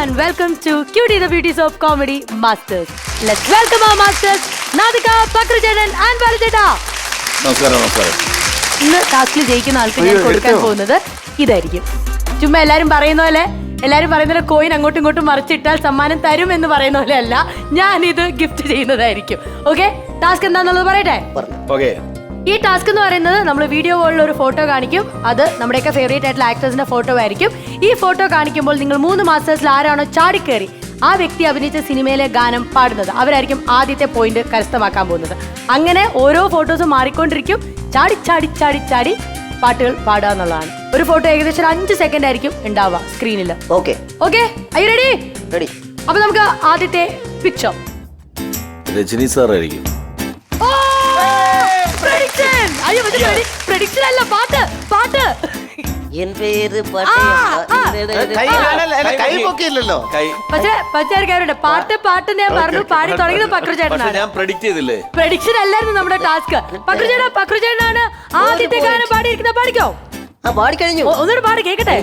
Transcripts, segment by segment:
and welcome to Cutie the Beauties of Comedy Masters. Let's welcome our masters, Nadika, Pakrujanan and Balijeta. നമസ്കാരം. ഇന്ന് ടാസ്കിൽ ജയിക്കുന്ന ആൾക്ക് ഞാൻ കൊടുക്കാൻ പോകുന്നത് ഇതായിരിക്കും. ചുമ്മാ എല്ലാരും പറയുന്ന പോലെ കോയിൻ അങ്ങോട്ടും ഇങ്ങോട്ടും മറിച്ചിട്ടാൽ സമ്മാനം തരും എന്ന് പറയുന്ന പോലെ അല്ല, ഞാൻ ഇത് ഗിഫ്റ്റ് ചെയ്യുന്നതായിരിക്കും. ഓക്കെ, ടാസ്ക് എന്താന്നുള്ളത് പറയട്ടെ. ഓക്കെ. ഈ ടാസ്ക് എന്ന് പറയുന്നത് നമ്മൾ വീഡിയോ കോളിൽ ഒരു ഫോട്ടോ കാണിക്കും. അത് നമ്മുടെയൊക്കെ ഫേവറേറ്റ് ആയിട്ടുള്ള ആക്ടേഴ്സിന്റെ ഫോട്ടോ ആയിരിക്കും. ഈ ഫോട്ടോ കാണിക്കുമ്പോൾ നിങ്ങൾ 3 മാസ്റ്റേഴ്സിൽ ആരാണോ ചാടിക്കേറി ആ വ്യക്തി അഭിനയിച്ച സിനിമയിലെ ഗാനം പാടുന്നത് അവരായിരിക്കും ആദ്യത്തെ പോയിന്റ് കരസ്ഥമാക്കാൻ പോകുന്നത്. അങ്ങനെ ഓരോ ഫോട്ടോസും മാറിക്കൊണ്ടിരിക്കും. ചാടി ചാടി ചാടി ചാടി പാട്ടുകൾ പാടുക എന്നുള്ളതാണ്. ഒരു ഫോട്ടോ ഏകദേശം 5 സെക്കൻഡ് ആയിരിക്കും ഉണ്ടാവുക സ്ക്രീനിൽ. Okay, I ready? റെഡി. അപ്പൊ നമുക്ക് ആദ്യത്തെ പിക്ചർ രജനി സാർ ആയിരിക്കും. പ്രഡിക്ഷൻ അല്ല, പാട്ട്. എൻ പേര് പച്ചക്കാരുടെ പാട്ട് ഞാൻ പറഞ്ഞു. പാടി തുടങ്ങിയത് പക്രുചേട്ടനാണ്. ഞാൻ പ്രഡിക്റ്റ് ചെയ്തില്ലേ? പ്രഡിക്ഷൻ അല്ലായിരുന്നു നമ്മുടെ ടാസ്ക്. പക്രുചേട്ടനാണ് ആദ്യത്തെ ഗാനം പാടിയിരിക്കുന്നത്. പാടിക്കോ. പാടിക്കഴിഞ്ഞു. ഒന്നുകൂടെ പാടി കേക്കട്ടെ.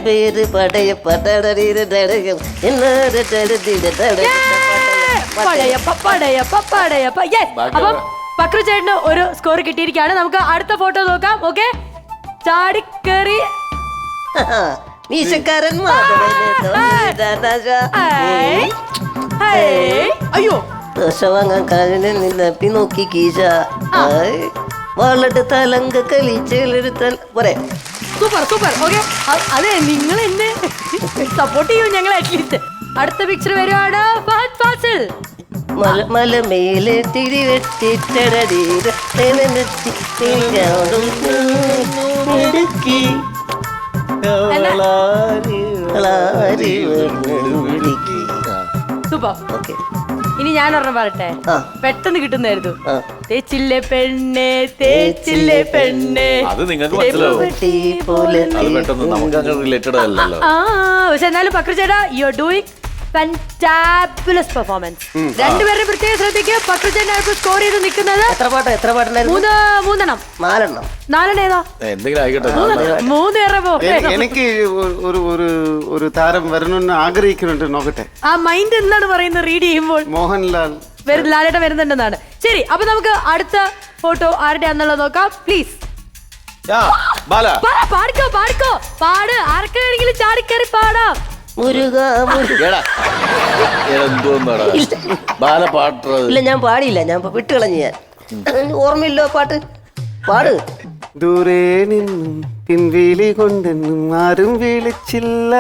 അപ്പം പക്രുചേട്ടന് ഒരു സ്കോർ കിട്ടിയിരിക്കുകയാണ്. നമുക്ക് അടുത്ത ഫോട്ടോ നോക്കാം. ഓക്കെ, ചാടിക്കേറി അയ്യോ നോക്കി കീശ വളട്ട് തലങ്ക കളിച്ചെടുത്താൽ പോരെ. സൂപ്പർ. ഓക്കെ, അതെ, നിങ്ങൾ എന്നെ സപ്പോർട്ട് ചെയ്യും ഞങ്ങൾ. അറ്റ്ലീസ്റ്റ് അടുത്ത പിക്ചർ വരുവാണ്. ഫാസിൽ മലമേലെ തിരിവെട്ടിട്ടടീ സൂപ്പർ. ഓക്കെ, ഇനി ഞാൻ ഒരെണ്ണം പറയട്ടെ. പെട്ടെന്ന് കിട്ടുന്നായിരുന്നു. തേച്ചില്ലേ പെണ്ണെ, തേച്ചില്ലേ പെണ്ണെ. അത് നിങ്ങൾക്ക് മനസ്സിലാവും. അത് പെട്ടെന്ന് നമുക്ക് അങ്ങനെ റിലേറ്റഡ് അല്ലല്ലോ. പക്ഷെ എന്നാലും പക്രുചേട്ടാ, യു ആർ ഡൂയിങ് ഫാന്റാബുലസ് പെർഫോമൻസ്. രണ്ടുപേരുടെ പ്രത്യേകം ശ്രദ്ധിക്കുക. പക്രുചേട്ടനായിരുന്നു സ്കോർ ചെയ്ത് നിൽക്കുന്നത്. എത്ര പാട്ടുണ്ടായിരുന്നു? 4 4 ഏതാ? എന്തെങ്കിലും ആയിക്കോട്ടെ. 3 എനിക്ക് ഒരു താരം വരണമെന്ന് ആഗ്രഹിക്കുന്നുണ്ട്. നോക്കട്ടെ ആ മൈൻഡ് എന്താണ് പറയുന്നത് റീഡ് ചെയ്യുമ്പോൾ. മോഹൻലാൽ ലാലേട്ട വരുന്നുണ്ടെന്നാണ്. ശരി, അപ്പൊ നമുക്ക് അടുത്ത ഫോട്ടോ ആരുടെയാന്നുള്ളത് നോക്കാം. പ്ലീസ് പാടിക്കോ. പാട്. ആർക്കെങ്കിലും ചാടിക്കറി പാടാം. ഇല്ല, ഞാൻ പാടിയില്ല. ഞാൻ വിട്ട് കളഞ്ഞു. ഞാൻ ഓർമ്മയില്ലോ പാട്ട്. പാട്. ദൂരെ നിന്നും പിൻവിളി കൊണ്ടെന്നും ആരും വിളിച്ചില്ല.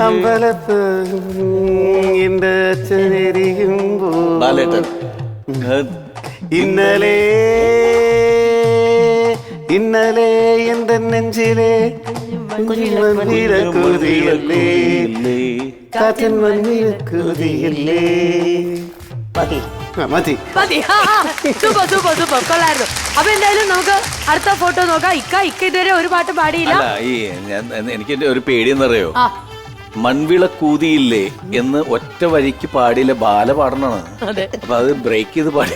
അമ്പലത്ത് എന്റെ അച്ഛനെരിയുമ്പോൾ ഇന്നലെ എന്റെ നെഞ്ചിലെ മന്ദിരക്കുതിയല്ലേ, കാറ്റൻ മന്ദിരക്കുതിയല്ലേ. മതി. സൂപ്പർ. കൊള്ളായിരുന്നു. അപ്പൊ എന്തായാലും നമുക്ക് അടുത്ത ഫോട്ടോ നോക്കാം. ഇക്ക ഇതുവരെ ഒരു പാട്ട് പാടിയില്ല. എനിക്ക് ഒരു പേടിയെന്നറിയോ? മൺവിളക്കൂതിയില്ലേ എന്ന് ഒറ്റ വരിക്ക് പാടിയില്ല, ബാല പാടണാണ്. അപ്പൊ അത് ബ്രേക്ക് ചെയ്ത് പാടിയ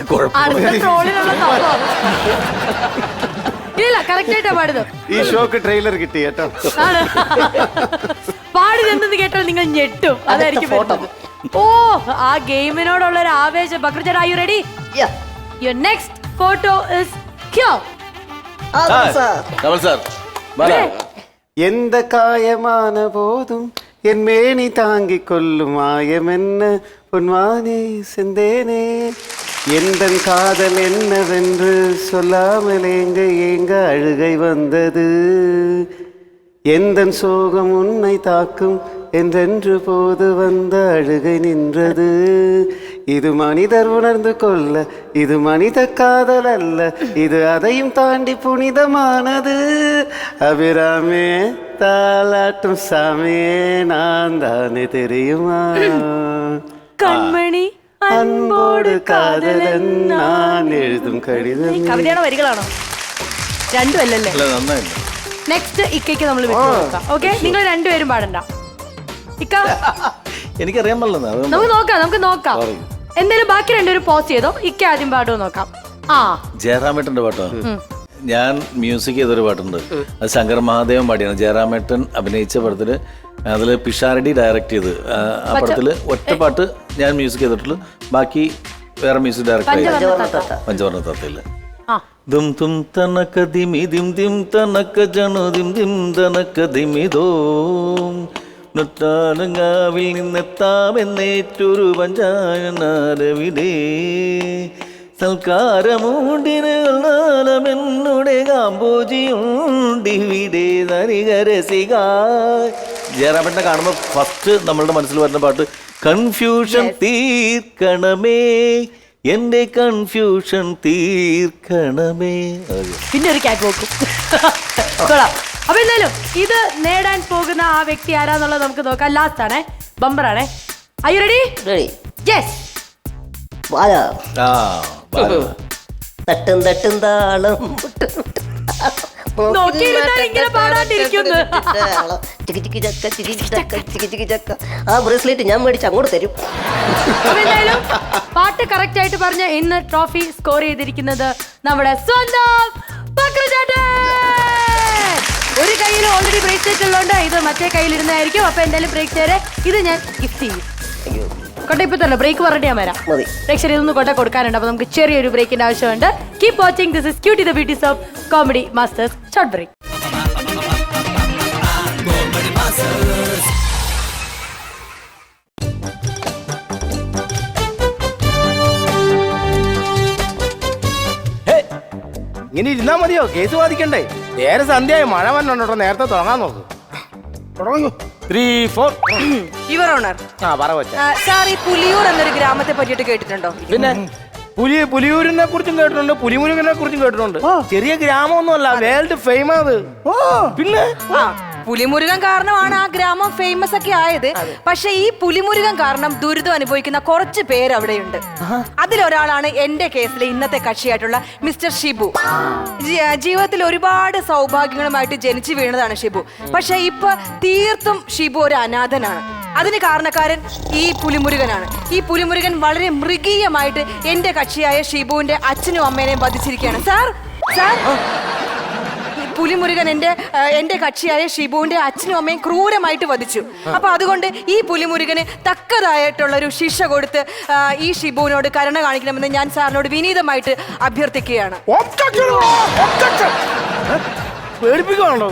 ഇല്ല, കറക്റ്റ് ആയിട്ടാ പാടുന്നത്. ഈ ഷോക്ക് ട്രെയിലർ കിട്ടി കേട്ടോ. പാടുന്നെന്ന് കേട്ടാൽ നിങ്ങൾ ഞെട്ടും. അതായിരിക്കും. ആ ഗെയിമിനോടുള്ള ഒരു ആവേശം. പക്രുചേട്ടാ, are you ready? Yeah. Your next photo is here. Kamal sir. എந்த காயமான போதும் என் மேனி தாங்கிக் கொள்ளும் மாயமென்ன பொன்மானே செந்தேனே, எந்தன் காதல் என்னவென்று சொல்லாமல் ஏங்க அழுகை வந்தது, எந்தன் சோகம் உன்னை தாக்கும் என்றென்று போது வந்த அழுகை நின்றது. இது மனிதர் உணர்ந்து கொள்ள, இது மனித காதல் அல்ல, இது அதையும் தாண்டி புனிதமானது. அபிராமே தாலாட்டும் சாமியே நான் தானே தெரியுமா, കൺമണി അൻപോട് കാതലൻ ഞാൻ എഴുതും കടിതം. കവിതയുടെ വരികളാണോ? രണ്ടും അല്ലല്ലേ? നന്നായില്ല. നെക്സ്റ്റ് ഇക്കയ്ക്ക് നമ്മൾ നോക്കാം. ഓക്കെ, നിങ്ങൾ രണ്ടുപേരും പാടണ്ട. ഇക്ക എനിക്കറിയാൻ പാടില്ല. നമുക്ക് നോക്കാം. എന്തായാലും ബാക്കി രണ്ടുപേരും പോസ് ചെയ്തോ. ഇക്ക ആദ്യം പാടുമോ നോക്കാം. ആ ജയറാമേട്ടന്റെ പാട്ടാണ്. ഞാൻ മ്യൂസിക് ചെയ്തൊരു പാട്ടുണ്ട്, അത് ശങ്കർ മഹാദേവൻ പാടിയാണ്. ജയറാമേട്ടൻ അഭിനയിച്ച പടത്തില് അതില് പിഷാരടി ഡയറക്ട് ചെയ്ത് ആ പടത്തില് ഒറ്റ പാട്ട് ഞാൻ മ്യൂസിക് ചെയ്തിട്ടുള്ളൂ. ബാക്കി വേറെ മ്യൂസിക് ഡയറക്ടർ പഞ്ചവർണ്ണ തത്തയില്. ദും തും തനക ദിമി ദിം ദിം തനക ജണു ദിം ദിം തനക ദിമിദോം നൊട്ടാനങ്ങാവിൽ നിന്നെത്താമെന്നേറ്റൊരു പഞ്ചായനാരവിടേ സൽക്കാരമൂണ്ടിനുടെ കാമ്പോജിയുണ്ടിവിടെ നരികരസിക. ജയറാമേട്ടനെ കാണുമ്പോൾ ഫസ്റ്റ് നമ്മളുടെ മനസ്സിൽ വരുന്ന പാട്ട് കൺഫ്യൂഷൻ തീർക്കണമേ, എന്റെ കൺഫ്യൂഷൻ തീർക്കണമേ. പിന്നെ ഒരു ക്യാറ്റ് വോക്കും. അപ്പൊ എന്തായാലും ഇത് നേടാൻ പോകുന്ന ആ വ്യക്തി ആരാന്നുള്ളത് നമുക്ക് നോക്കാം. ലാസ്റ്റ് ആണേ, ബമ്പർ ആണേ. Are you ready? Ready. Yes. ബാല ആ ബാല. തട്ടും തട്ടും താളം നോക്കിയിരുന്നാൽ ഇങ്ങനെ പാടാണ്ടിരിക്കുന്നു. ആ ബ്രേസ്ലെറ്റ് ഞാൻ മേടിച്ച് അങ്ങോട്ട് തരും. അപ്പൊ എന്തായാലും പാട്ട് കറക്റ്റ് ആയിട്ട് പറഞ്ഞ ഇന്ന് ട്രോഫി സ്കോർ ചെയ്തിരിക്കുന്നത് നമ്മുടെ സ്വന്തം പക്രുചേട്ടൻ. ഒരു കയ്യിൽ ഓൾറെഡി ബ്രേസ്ലെറ്റ് ഉള്ളതുകൊണ്ട് ഇത് മറ്റേ കയ്യിലിരുന്നായിരിക്കും. അപ്പൊ എന്തായാലും ബ്രേക്ക് ചെയ്തേ, ഇത് ഞാൻ ഗിഫ്റ്റ് ചെയ്യും. കൊട്ട ഇപ്പൊ തന്നെ ബ്രേക്ക് പറഞ്ഞിട്ട് ഞാൻ വരാം. പ്രേക്ഷകർ ഇതൊന്ന് കൊട്ട കൊടുക്കാനുണ്ട്. അപ്പൊ നമുക്ക് ചെറിയൊരു ബ്രേക്കിന്റെ ആവശ്യമുണ്ട്. Keep watching. This is cutie the beauties of comedy masters. Short break. ഇങ്ങനെ ഇരുന്നാ മതിയോ? കേസ് വാദിക്കണ്ടേ? നേരെ സന്ധ്യയായി, മഴ വന്നോട്ടോ. നേരത്തെ തുടങ്ങാൻ നോക്ക്. തുടങ്ങൂ. 3, 4. യുവർ ഓണർ, ആ പറ വെച്ച. സാർ ഈ പുലിയൂർ എന്നൊരു ഗ്രാമത്തെ പറ്റിയിട്ട് കേട്ടിട്ടുണ്ടോ? പിന്നെ പുലിയൂരിനെ കുറിച്ചും കേട്ടിട്ടുണ്ട്, പുലിമുരുകനെ കുറിച്ചും കേട്ടിട്ടുണ്ട്. ചെറിയ ഗ്രാമമൊന്നുമല്ല, വേൾഡ് ഫേമസ്. പിന്നെ പുലിമുരുകൻ കാരണമാണ് ആ ഗ്രാമം ഫേമസ് ഒക്കെ ആയത്. പക്ഷെ ഈ പുലിമുരുകൻ കാരണം ദുരിതം അനുഭവിക്കുന്ന കുറച്ച് പേര് അവിടെയുണ്ട്. അതിലൊരാളാണ് എന്റെ കേസിലെ ഇന്നത്തെ കക്ഷിയായിട്ടുള്ള മിസ്റ്റർ ഷിബു. ജീവിതത്തിൽ ഒരുപാട് സൗഭാഗ്യങ്ങളുമായിട്ട് ജനിച്ചു വീണതാണ് ഷിബു. പക്ഷെ ഇപ്പൊ തീർത്തും ഷിബു ഒരു അനാഥനാണ്. അതിന് കാരണക്കാരൻ ഈ പുലിമുരുകനാണ്. ഈ പുലിമുരുകൻ വളരെ മൃഗീയമായിട്ട് എന്റെ കക്ഷിയായ ഷിബുവിന്റെ അച്ഛനും അമ്മേനെയും വധിച്ചിരിക്കുകയാണ്. സാർ പുലിമുരുകൻ എന്റെ കക്ഷിയായ ഷിബുവിന്റെ അച്ഛനും അമ്മയും ക്രൂരമായിട്ട് വധിച്ചു. അപ്പൊ അതുകൊണ്ട് ഈ പുലിമുരുകന് തക്കതായിട്ടുള്ള ഒരു ശിക്ഷ കൊടുത്ത് ഈ ഷിബുവിനോട് കരുണ കാണിക്കണമെന്ന് ഞാൻ സാറിനോട് വിനീതമായിട്ട് അഭ്യർത്ഥിക്കുകയാണ്. പേടിപ്പിക്കുവാണോ?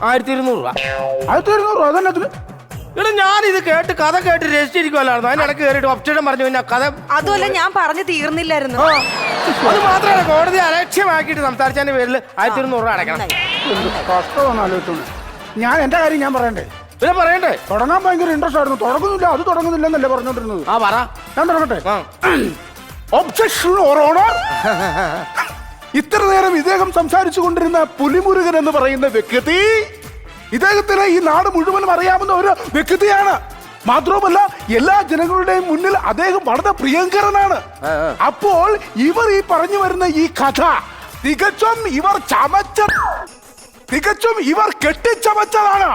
1200 രൂപ. 1200 രൂപ അതന്നെ. എടാ ഞാനിത് കേട്ട് കഥ കേട്ട് രജിച്ചിരിക്കുവല്ലായിരുന്നു. അതിനിടക്ക് കയറിയിട്ട് ഒപ്ഷൻ പറഞ്ഞു. പിന്നെ കഥ അതുമല്ല, ഞാൻ പറഞ്ഞു തീർന്നില്ലായിരുന്നു. അത് മാത്രമല്ല, കോടതി അലക്ഷ്യമാക്കിയിട്ട് സംസാരിച്ചതിന്റെ പേരിൽ 1200 രൂപ അടയ്ക്കണം. കഷ്ടമാണ് ആലോചിച്ചോണ്ട്. ഞാൻ എന്റെ കാര്യം ഞാൻ പറയണ്ടേ? പിന്നെ പറയണ്ടേ? തുടങ്ങാൻ ഭയങ്കര ഇൻട്രസ്റ്റ് ആയിരുന്നു. തുടങ്ങുന്നില്ല, അത് തുടങ്ങുന്നില്ല എന്നല്ലേ പറഞ്ഞോണ്ടിരുന്നത്. ആ പറ. ഞാൻ തുടങ്ങട്ടെ. Objection or honour. ഇത്ര നേരം ഇദ്ദേഹം സംസാരിച്ചു കൊണ്ടിരുന്ന പുലിമുരുകൻ എന്ന് പറയുന്ന വ്യക്തി ഇദ്ദേഹത്തിന് ഈ നാട് മുഴുവനും അറിയാവുന്ന ഒരു വ്യക്തിയാണ്. മാത്രവുമല്ല എല്ലാ ജനങ്ങളുടെയും മുന്നിൽ അദ്ദേഹം വളരെ പ്രിയങ്കരനാണ്. അപ്പോൾ ഇവർ ഈ പറഞ്ഞു വരുന്ന ഈ കഥ തികച്ചും ഇവർ കെട്ടിച്ചമച്ചതാണ്.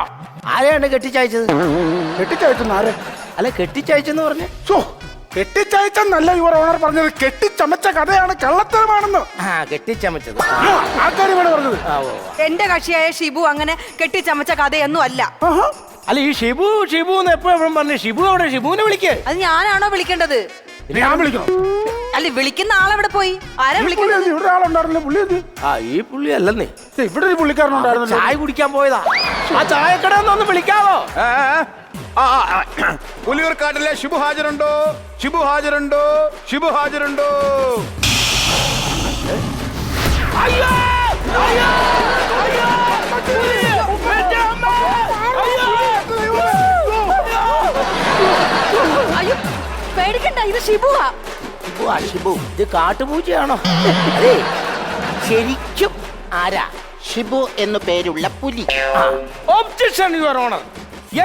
ആരെയാണ് കെട്ടിച്ചയച്ചത്? കെട്ടിച്ചയച്ചെന്ന് ആരെ? അല്ല, കെട്ടിച്ചയച്ചെന്ന് പറഞ്ഞു. കെട്ടിച്ചയച്ചെന്നല്ല ഇവർ ഓണർ പറഞ്ഞത്. കെട്ടിച്ചമച്ച കഥയാണ്, കള്ളത്തരമാണെന്ന്. കെട്ടിച്ചമച്ചത് ആ കാര്യമാണ് പറഞ്ഞത്. എന്റെ കക്ഷിയായ ഷിബു അങ്ങനെ കെട്ടിച്ചമച്ച കഥയൊന്നും അല്ല. അല്ല, ഈ ഷിബു എന്ന് എപ്പോഴും പറഞ്ഞു. ഷിബു അവിടെ, ഷിബുവിനെ വിളിക്കേ. അത് ഞാനാണോ വിളിക്കേണ്ടത്? ഞാൻ വിളിക്കണം. അല്ല, വിളിക്കുന്ന ആളെവിടെ പോയി? ആരാ വിളിക്കുന്നത്? ഇവിടെ ആളുണ്ടായിരുന്നില്ല. പുള്ളി എന്ത്? ഈ പുള്ളി അല്ലെന്നേ, ഇവിടെ ഒരു പുള്ളിക്കാരനുണ്ടായിരുന്നു. ചായ കുടിക്കാൻ പോയതാ. ആ ചായക്കട ഒന്ന് വിളിക്കാവോ? പുലിയൂർക്കാട്ടിലെ ഷിബു ഹാജരുണ്ടോ? ഷിബു ഹാജരുണ്ടോ? ഷിബു ഹാജരുണ്ടോ? അയ്യോ! അയ്യോ! അയ്യോ! അയ്യോ, പേടിക്കണ്ട, ഇത് ഷിബുവാ. ഷിബു, ഇത് കാട്ടുപൂച്ചയാണോ? അതെ, ശരിക്കും ആരാ? ഷിബു എന്നു പേരുള്ള പുലി. Objection your honour.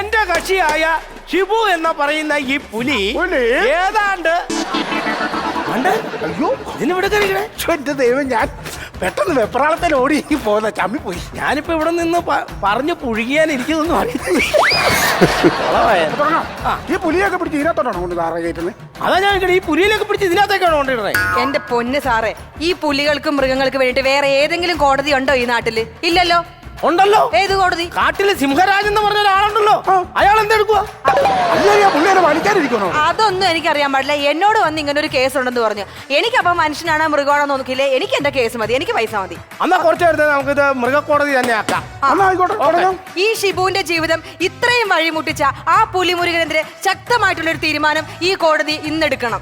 എന്റെ കക്ഷിയായ ഷിബു എന്ന് പറയുന്ന ഈ പുലി ഏതാണ്ട് അയ്യോ, ഇതിനിവിടെ കഴിക്കണേ. എന്റെ ദൈവം, ഞാൻ പെട്ടെന്ന് വെപ്രാളത്തിൽ ഓടി പോകുന്ന ചമ്മി പോയി. ഞാനിപ്പോ ഇവിടെ നിന്ന് പറഞ്ഞു പുഴുകിയാൻ ഇരിക്കുന്നൊന്നും അറിയുന്നില്ല. തുടങ്ങാം. ഈ പുലിയൊക്കെ പിടിച്ച് ഇതിനകത്തോട്ടാണോ കൊണ്ട് താറ കയറ്റുന്നത്? അതാ ഞാൻ ഈ പുലിയിലൊക്കെ പിടിച്ച് ഇതിനകത്തേക്കാണ് കൊണ്ടിടണേ. എന്റെ പൊന്ന് സാറേ, ഈ പുലികൾക്കും മൃഗങ്ങൾക്ക് വേണ്ടിട്ട് വേറെ ഏതെങ്കിലും കോടതി ഉണ്ടോ ഈ നാട്ടില്? ഇല്ലല്ലോ. ഉണ്ടല്ലോ. ഏത് കോടതി? കാട്ടില് സിംഹരാജ് എന്ന് പറഞ്ഞ ഒരാളുണ്ടല്ലോ. അയാൾ എന്തെടുക്കുക? അല്ലെങ്കിൽ ആ പുള്ളിയെ വലിക്കാനിരിക്കണോ? അതൊന്നും എനിക്കറിയാൻ പാടില്ല. എന്നോട് വന്ന് ഇങ്ങനെ ഒരു കേസ് ഉണ്ടെന്ന് പറഞ്ഞു. എനിക്കപ്പോ മനുഷ്യനാണോ മൃഗമാണോ നോക്കില്ലേ, എനിക്ക് എന്റെ കേസ് മതി, എനിക്ക് പൈസ മതി. എന്നാ കുറച്ച് നേരത്തെ നമുക്കിത് മൃഗക്കോടതി തന്നെ ആക്കാം. ഈ ഷിബുവിന്റെ ജീവിതം ഇത്രയും വഴിമുട്ടിച്ച ആ പുലിമുരുകനെതിരെ ശക്തമായിട്ടുള്ള ഒരു തീരുമാനം ഈ കോടതി ഇന്നെടുക്കണം.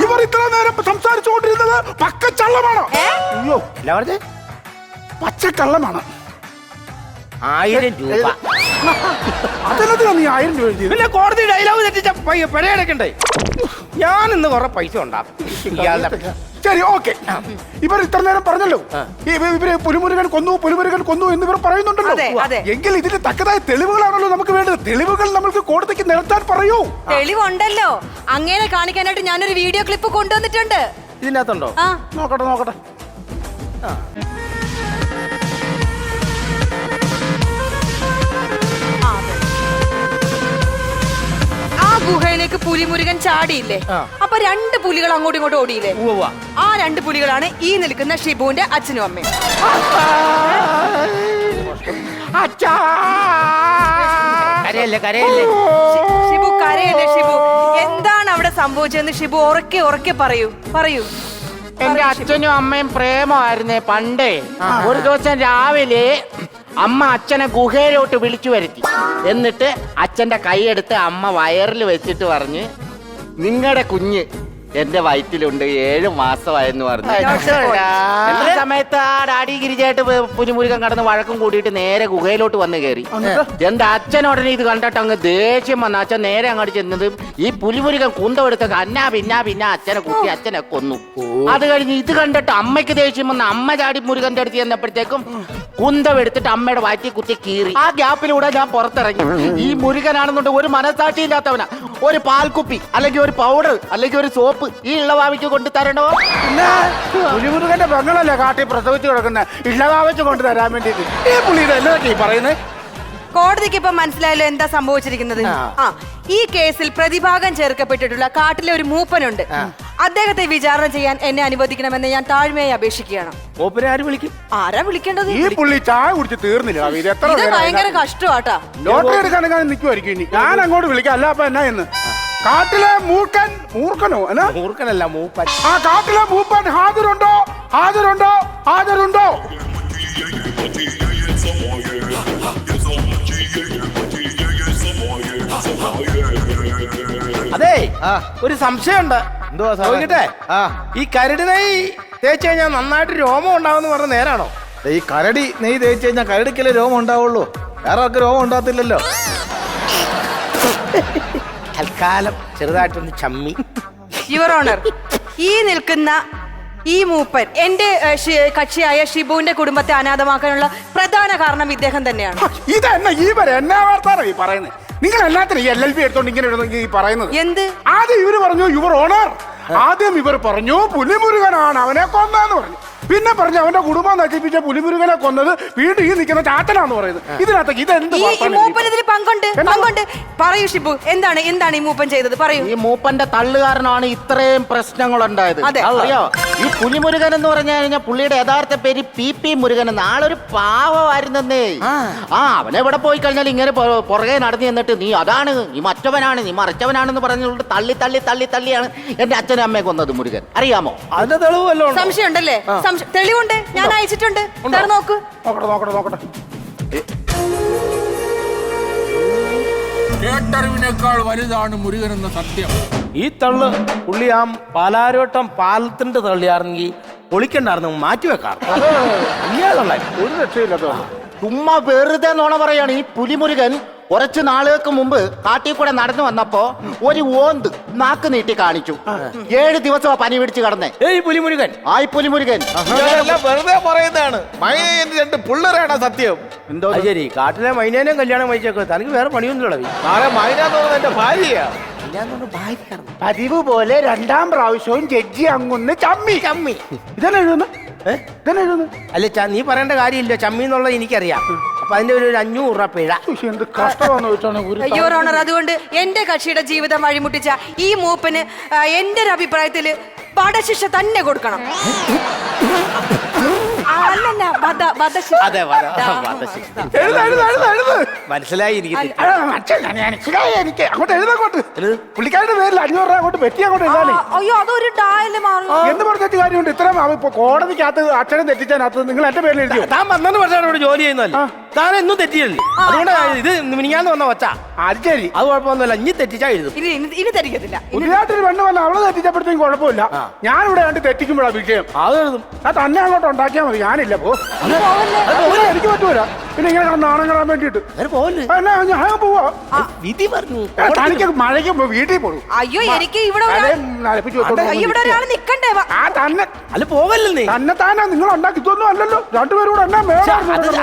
ഇവർ ഇത്ര നേരം സംസാരിച്ചുകൊണ്ടിരുന്നത് പക്കച്ചള്ളമാണ്. അയ്യോ, എല്ലാവരുടെ പച്ചക്കള്ളമാണ്. 1000 രൂപ. അതിനെന്തിനാ നീ 1000 രൂപ എഴുതിയത്? പിന്നെ കോടതി ഡയലോഗ് തെറ്റിച്ച പിഴയടക്കണ്ടേ? ഞാൻ ഇന്ന് കുറെ പൈസ ഉണ്ടാക്കും. ശരി, ഓക്കെ. ഇവർ ഇത്ര നേരം പറഞ്ഞല്ലോ ഇവര് പുലിമുരുകൻ കൊന്നു എന്നിവർ പറയുന്നുണ്ടല്ലോ. എങ്കിൽ ഇതിന് തക്കതായ തെളിവുകളാണല്ലോ നമുക്ക് വേണ്ടത്. തെളിവുകൾ നമുക്ക് കോടതിക്ക് നിരത്താൻ പറയൂ. തെളിവുണ്ടല്ലോ. അങ്ങനെ കാണിക്കാനായിട്ട് ഞാനൊരു വീഡിയോ ക്ലിപ്പ് കൊണ്ടുവന്നിട്ടുണ്ട്. ഇതിനകത്തുണ്ടോ? നോക്കട്ടെ. ആ ഗുഹയിലേക്ക് പുലിമുരുകൻ ചാടിയില്ലേ? അപ്പൊ 2 പുലികൾ അങ്ങോട്ടും ഇങ്ങോട്ടും ഓടിയില്ലേ? ആ 2 പുലികളാണ് ഈ നിൽക്കുന്ന ഷിബുവിന്റെ അച്ഛനും അമ്മയും. കരയല്ലേ. ഷിബു കരയല്ലേ? ഷിബു, എന്താണ് അവിടെ സംഭവിച്ചതെന്ന് ഷിബു ഉറക്കെ പറയൂ. എന്റെ അച്ഛനും അമ്മയും പ്രേമമായിരുന്നേ പണ്ടേ. ഒരു ദിവസം രാവിലെ അമ്മ അച്ഛനെ ഗുഹയിലോട്ട് വിളിച്ചു വരുത്തി. എന്നിട്ട് അച്ഛന്റെ കൈയെടുത്ത് അമ്മ വയറിൽ വെച്ചിട്ട് പറഞ്ഞ്, നിങ്ങളുടെ കുഞ്ഞ് എന്റെ വയറ്റിലുണ്ട്, 7 മാസമായെന്ന് പറഞ്ഞു. ആ സമയത്ത് ആ ഡാഡി ഗിരിജയായിട്ട് പുലിമുരുകൻ കടന്ന് വഴക്കും കൂടിയിട്ട് നേരെ ഗുഹയിലോട്ട് വന്ന് കയറി. എന്റെ അച്ഛനുടനെ ഇത് കണ്ടിട്ട് അങ്ങ് ദേഷ്യം വന്ന അച്ഛൻ നേരെ അങ്ങോട്ട് ചെന്നത് ഈ പുലിമുരുകൻ കുന്തമെടുത്ത പിന്നെ അച്ഛനെ കുത്തി അച്ഛനെ കൊന്നു. അത് കഴിഞ്ഞ് ഇത് കണ്ടിട്ട് അമ്മയ്ക്ക് ദേഷ്യം വന്ന അമ്മ ചാടി മുരുകന്റെ അടുത്ത് ചെന്നപ്പോഴത്തേക്കും കുന്തം എടുത്തിട്ട് അമ്മയുടെ വയറ്റി കുത്തി കീറി. ആ ഗ്യാപ്പിലൂടെ ഞാൻ പുറത്തിറങ്ങി. ഈ മുരുകനാണെന്നുണ്ട് ഒരു മനസാക്ഷി ഇല്ലാത്തവനാ. ഒരു പാൽക്കുപ്പി അല്ലെങ്കിൽ ഒരു പൗഡർ അല്ലെങ്കിൽ ഒരു സോപ്പ് ഈ ഇളവാവിക്ക് കൊണ്ടു തരണോ? പിന്നെ പുലിമുരുകന്റെ പെങ്ങളല്ലേ കാട്ടി പ്രസവിച്ച് കിടക്കുന്ന ഇളവാവിച്ച് കൊണ്ടു തരാൻ വേണ്ടിട്ട് ഈ പുള്ളിയുടെ എന്തൊക്കെ പറയുന്നത്? കോടതിക്ക് ഇപ്പൊ മനസ്സിലായല്ലോ എന്താ സംഭവിച്ചിരിക്കുന്നത്. ഈ കേസിൽ പ്രതിഭാഗം ചേർക്കപ്പെട്ടിട്ടുള്ള കാട്ടിലെ ഒരു മൂപ്പനുണ്ട്. അദ്ദേഹത്തെ വിചാരണ ചെയ്യാൻ എന്നെ അനുവദിക്കണമെന്ന് ഞാൻ താഴ്മയായി അപേക്ഷിക്കുകയാണ്. മൂപ്പനെ ആര് വിളിക്കും? ആരാ വിളിക്കേണ്ടത്? ഈ പുള്ളി ചായ കുടിച്ച് തീർന്നില്ല. ഇത് ഭയങ്കര കഷ്ടമാട്ടാ. ലോട്ടറി എടുക്കാൻ നിൽക്കുമായിരിക്കും ഇനി. ഞാൻ അങ്ങോട്ട് വിളിക്കാം. അല്ല അപ്പൊ എന്നാ എന്ന് കാട്ടിലെ മൂർഖനോ എന്നാ? മൂർഖനല്ല, മൂപ്പൻ. ആ കാട്ടിലെ മൂപ്പൻ ഹാജരുണ്ടോ? അതെ, ഒരു സംശയമുണ്ട്. ചോദിക്കട്ടെ? ഈ കരടി നെയ് തേച്ച് കഴിഞ്ഞാൽ നന്നായിട്ട് രോമം ഉണ്ടാവുമെന്ന് പറഞ്ഞ നേരാണോ? ഈ കരടി നെയ്യ് തേച്ച് കഴിഞ്ഞാൽ കരടിക്കല്ലേ രോമം ഉണ്ടാവുള്ളൂ, വേറെ ആർക്ക് രോമം ഉണ്ടാകത്തില്ലല്ലോ. തൽക്കാലം ചെറുതായിട്ടൊന്ന് ചമ്മി. യുവർ ഓണർ, ഈ നിൽക്കുന്ന ഈ മൂപ്പൻ എന്റെ കക്ഷിയായ ഷിബുവിന്റെ കുടുംബത്തെ അനാഥമാക്കാനുള്ള പ്രധാന കാരണം ഇദ്ദേഹം തന്നെയാണ്. ഇതെന്നാ ഈ എന്നാ വാർത്താണോ ഈ പറയുന്നത്? നിങ്ങൾ എല്ലാത്തിനും ഈ LLB എടുത്തോണ്ട് ഇങ്ങനെ ഈ പറയുന്നത് എന്ത്? ആദ്യം ഇവര് പറഞ്ഞു യുവർ ഓണർ, ആദ്യം ഇവർ പറഞ്ഞു പുലിമുരുകനാണ് അവനെ കൊന്നതെന്ന് പറഞ്ഞു. പിന്നെ പറഞ്ഞു അവന്റെ കുടുംബം നശിപ്പിച്ച പുലിമുരുകനെ കൊന്നത് വീണ്ടും ഈ നിൽക്കുന്ന ചാത്തനാന്ന് പറയുന്നത്. ഇതിനകത്ത് ഇതെന്ത്? ഈ മൂപ്പൻ ഇതിൽ പങ്കുണ്ട്. പറയൂ ഷിബു, എന്താണ് ഈ മൂപ്പൻ ചെയ്തത്? പറയൂ. ഈ മൂപ്പന്റെ തള്ളുകാരനാണ് ഇത്രയും പ്രശ്നങ്ങൾ ഉണ്ടായത്. അറിയോ? ഈ പുലിമുരുകൻ എന്ന് പറഞ്ഞു കഴിഞ്ഞാൽ പുള്ളിയുടെ യഥാർത്ഥ പേര് PP മുരുകൻ എന്ന്. ആളൊരു പാവമായിരുന്നേ. അവനെ എവിടെ പോയി കഴിഞ്ഞാൽ ഇങ്ങനെ പുറകെ നടന്നു എന്നിട്ട് നീ അതാണ്, നീ മറ്റവനാണ്, നീ മറിച്ചവനാണെന്ന് പറഞ്ഞുകൊണ്ട് തള്ളിയാണ് എന്റെ അച്ഛനും അമ്മയെ കൊന്നത് മുരുകൻ. അറിയാമോ? അതിന്റെ തെളിവല്ലോ? സംശയം ഉണ്ടല്ലേ? തെളിവുണ്ട്, ഞാൻ അയച്ചിട്ടുണ്ട്. നോക്ക്. നോക്കട്ടെ. കേട്ടറിവിനേക്കാൾ വലുതാണ് മുരുകൻ എന്ന സത്യം. ഈ തള്ള് പുള്ളി ആ പാലാരോട്ടം പാലത്തിന്റെ തള്ളിയാർന്നെങ്കിൽ പൊളിക്കണ്ടായിരുന്നു, മാറ്റി വെക്കാം. ഒരു രക്ഷയില്ല. ചുമ്മാ വെറുതെ നോണ പറയാണ്. ഈ പുലിമുരുകൻ കുറച്ച് നാളുകൾക്ക് മുമ്പ് കാട്ടിൽ കൂടെ നടന്നു വന്നപ്പോ ഒരു ഓന്ത് നാക്ക് നീട്ടി കാണിച്ചു. 7 ദിവസം പനി പിടിച്ച് കടന്നേ. പുലിമുരുകൻ പുലിമുരുകൻ വെറുതെ പറയുന്നതാണ്. മൈനേന്റെ 2 പിള്ളേരാണ് സത്യം. എന്തോ ശരി, കാട്ടിലെ മൈനേനെയും കല്യാണം കഴിച്ചേക്കോ. തനിക്ക് വേറെ പണിയൊന്നും നാളെ മൈനാന്ന് പറഞ്ഞ എന്റെ ഭാര്യയാ. പതിവ് പോലെ 2ാം പ്രാവശ്യവും ജഡ്ജി അങ്ങൊന്ന് ചമ്മി. ഇതെന്നെ എഴുതുന്നു. ഇതന്നെ എഴുതുന്നത് അല്ല നീ പറയേണ്ട കാര്യമില്ല ചമ്മി എന്നുള്ളത് എനിക്കറിയാം. അപ്പൊ അതിന്റെ ഒരു 500 രൂപ പിഴ. എന്ത് കഷ്ടമാണെന്ന് വെച്ചാണ് ഒരു യുവർ ഓണർ, അതുകൊണ്ട് എന്റെ കക്ഷിയുടെ ജീവിതം വഴിമുട്ടിച്ച ഈ മൂപ്പന് എന്റെ ഒരു അഭിപ്രായത്തില് വധശിക്ഷ തന്നെ കൊടുക്കണം. അല്ലല്ല, വധശിക്ഷ. അതെ മനസ്സിലായി എനിക്ക്. എനിക്ക് അങ്ങോട്ട് എഴുതാങ്ങോട്ട് പുള്ളിക്കാരുടെ പേരിൽ 500 രൂപ അങ്ങോട്ട് വെറ്റി അങ്ങോട്ട് എഴുതാനേ. അയ്യോ, അതൊരു ഡായല് മാറും. എന്ത് പറഞ്ഞിട്ട് കാര്യമുണ്ട്? ഇത്രയും ഇപ്പൊ കോടതിക്കകത്ത് അച്ഛനെ തെറ്റിച്ചാനകത്ത് നിങ്ങൾ എന്റെ പേരിൽ എഴുതിയോ? താൻ 12 വർഷമാണ് ഇവിടെ ജോലി ചെയ്യുന്നല്ലേ, താൻ എന്നും തെറ്റിയല്ലേ? അതുകൊണ്ട് ഇത് മിനിഞ്ഞാന്ന് വന്ന ഒച്ച. അത് ശരി, അത് കുഴപ്പമൊന്നുമില്ല. ഇനി തെറ്റിച്ചാ എഴുതും. ഇനി തരിക്കത്തില്ല. പുതിയതായിട്ടൊരു പെണ്ണ് വന്ന അവളെ തെറ്റിച്ചപ്പോഴത്തേക്കും കുഴപ്പമില്ല. ഞാനിവിടെ കണ്ട് തെറ്റിക്കുമ്പോഴാ വിഷയം. അത് എഴുതും. ആ തന്നെ അങ്ങോട്ട് ഉണ്ടാക്കിയാൽ മതി, ഞാനില്ല. എനിക്ക് പറ്റൂല പിന്നെ ഇങ്ങനെ നാണം കെടാൻ വേണ്ടിട്ട്. അങ്ങനെ പോവല്ലേ? ഞാൻ പോവാ. വിധി പറഞ്ഞു. തനിക്ക് മഴയ്ക്ക് വീട്ടിൽ പോകും. അയ്യോ, എനിക്ക് ഇവിടെ ഇവിടെ ഒരാൾ നിക്കണ്ടേ? ആ തന്നെ അല്ല പോവല്ലേ? തന്നെ താനാ നിങ്ങൾ ഉണ്ടാക്കി ഇതൊന്നും അല്ലല്ലോ. രണ്ടുപേരും കൂടെ എന്നാ മേള.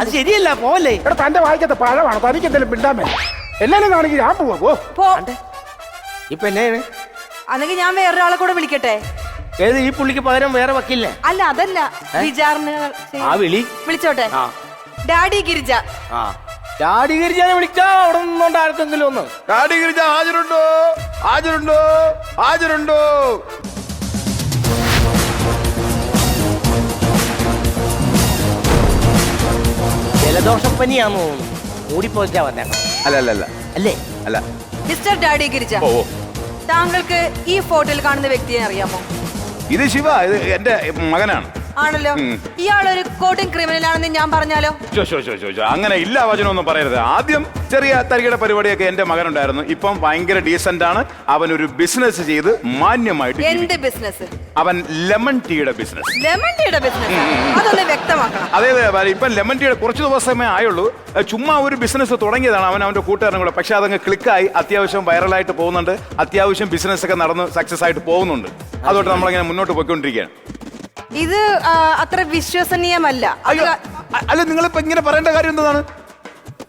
അത് ശരിയല്ല, പോവല്ലേ? എടാ തന്റെ വായിക്കത്തെ പഴമാണ്, തനിക്ക് എന്തെങ്കിലും പിണ്ടാൻ വേണം. എല്ലാരും കാണിക്കും, ഞാൻ പോവാ. പോ. ഇപ്പൊ എന്നെയാണ് അല്ലെങ്കിൽ ഞാൻ വേറൊരാളെ കൂടെ വിളിക്കട്ടെ? ഏത് ഈ പുള്ളിക്ക് പകരം വേറെ വക്കില്ലേ? അല്ല, അതല്ല, വിചാരണ ആ വിളിച്ചോട്ടെ. ഡാഡി ഗിരിജ. ഡാഡി ഗിരിജാനെ വിളിച്ചാ അവിടെ നിന്നോണ്ട് ആർക്കെങ്കിലും ഒന്ന്. ഡാഡി ഗിരിജ ഹാജരുണ്ടോ? ഹാജരുണ്ടോ? ഹാജരുണ്ടോ? ജലദോഷപ്പനിയാന്ന് തോന്നുന്നു. മൂടിപ്പോച്ചാ വന്നേക്കാം. അല്ല അല്ല അല്ല അല്ലേ? അല്ല. മിസ്റ്റർ ഡാഡി ഗിരിജ, ഓ, താങ്കൾക്ക് ഈ ഫോട്ടോയിൽ കാണുന്ന വ്യക്തിയെ അറിയാമോ? ഇത് ശിവ, ഇത് എന്റെ മകനാണ്. ആണല്ലോ. ഇയാളൊരു കോട്ടിംഗ് ക്രിമിനൽ ആണെന്ന് ഞാൻ പറഞ്ഞാലോ? അങ്ങനെ ഇല്ല വചനമൊന്നും പറയരുത്. ആദ്യം ചെറിയ തരികയുടെ പരിപാടിയൊക്കെ എന്റെ മകനുണ്ടായിരുന്നു. ഇപ്പം ഭയങ്കര ഡീസന്റ് ആണ്. അവൻ ഒരു ബിസിനസ് ചെയ്ത് മാന്യമായിട്ട്. എന്ത് ബിസിനസ്? അവൻ ലെമൺ ടീയുടെ ബിസിനസ്. ലെമൺ ടീയുടെ ബിസിനസ്? അതൊന്ന് വ്യക്തമാക്കണം. അതെ അതെ, ഇപ്പം ലെമൺ ടീയുടെ കുറച്ച് ദിവസമേ ആയുള്ളൂ. ചുമ്മാ ഒരു ബിസിനസ് തുടങ്ങിയതാണ് അവന്റെ കൂട്ടുകാരനും കൂടെ. പക്ഷെ അതങ്ങ് ക്ലിക്കായി, അത്യാവശ്യം വൈറലായിട്ട് പോകുന്നുണ്ട്. അത്യാവശ്യം ബിസിനസ് ഒക്കെ നടന്ന് സക്സസ് ആയിട്ട് പോകുന്നുണ്ട്. അതുകൊണ്ട് നമ്മളിങ്ങനെ മുന്നോട്ട് പോയിക്കൊണ്ടിരിക്കുകയാണ്. ഇത് അത്ര വിശ്വസനീയമല്ല. അല്ല, നിങ്ങളിപ്പോ ഇങ്ങനെ പറയേണ്ട കാര്യം എന്താണ്?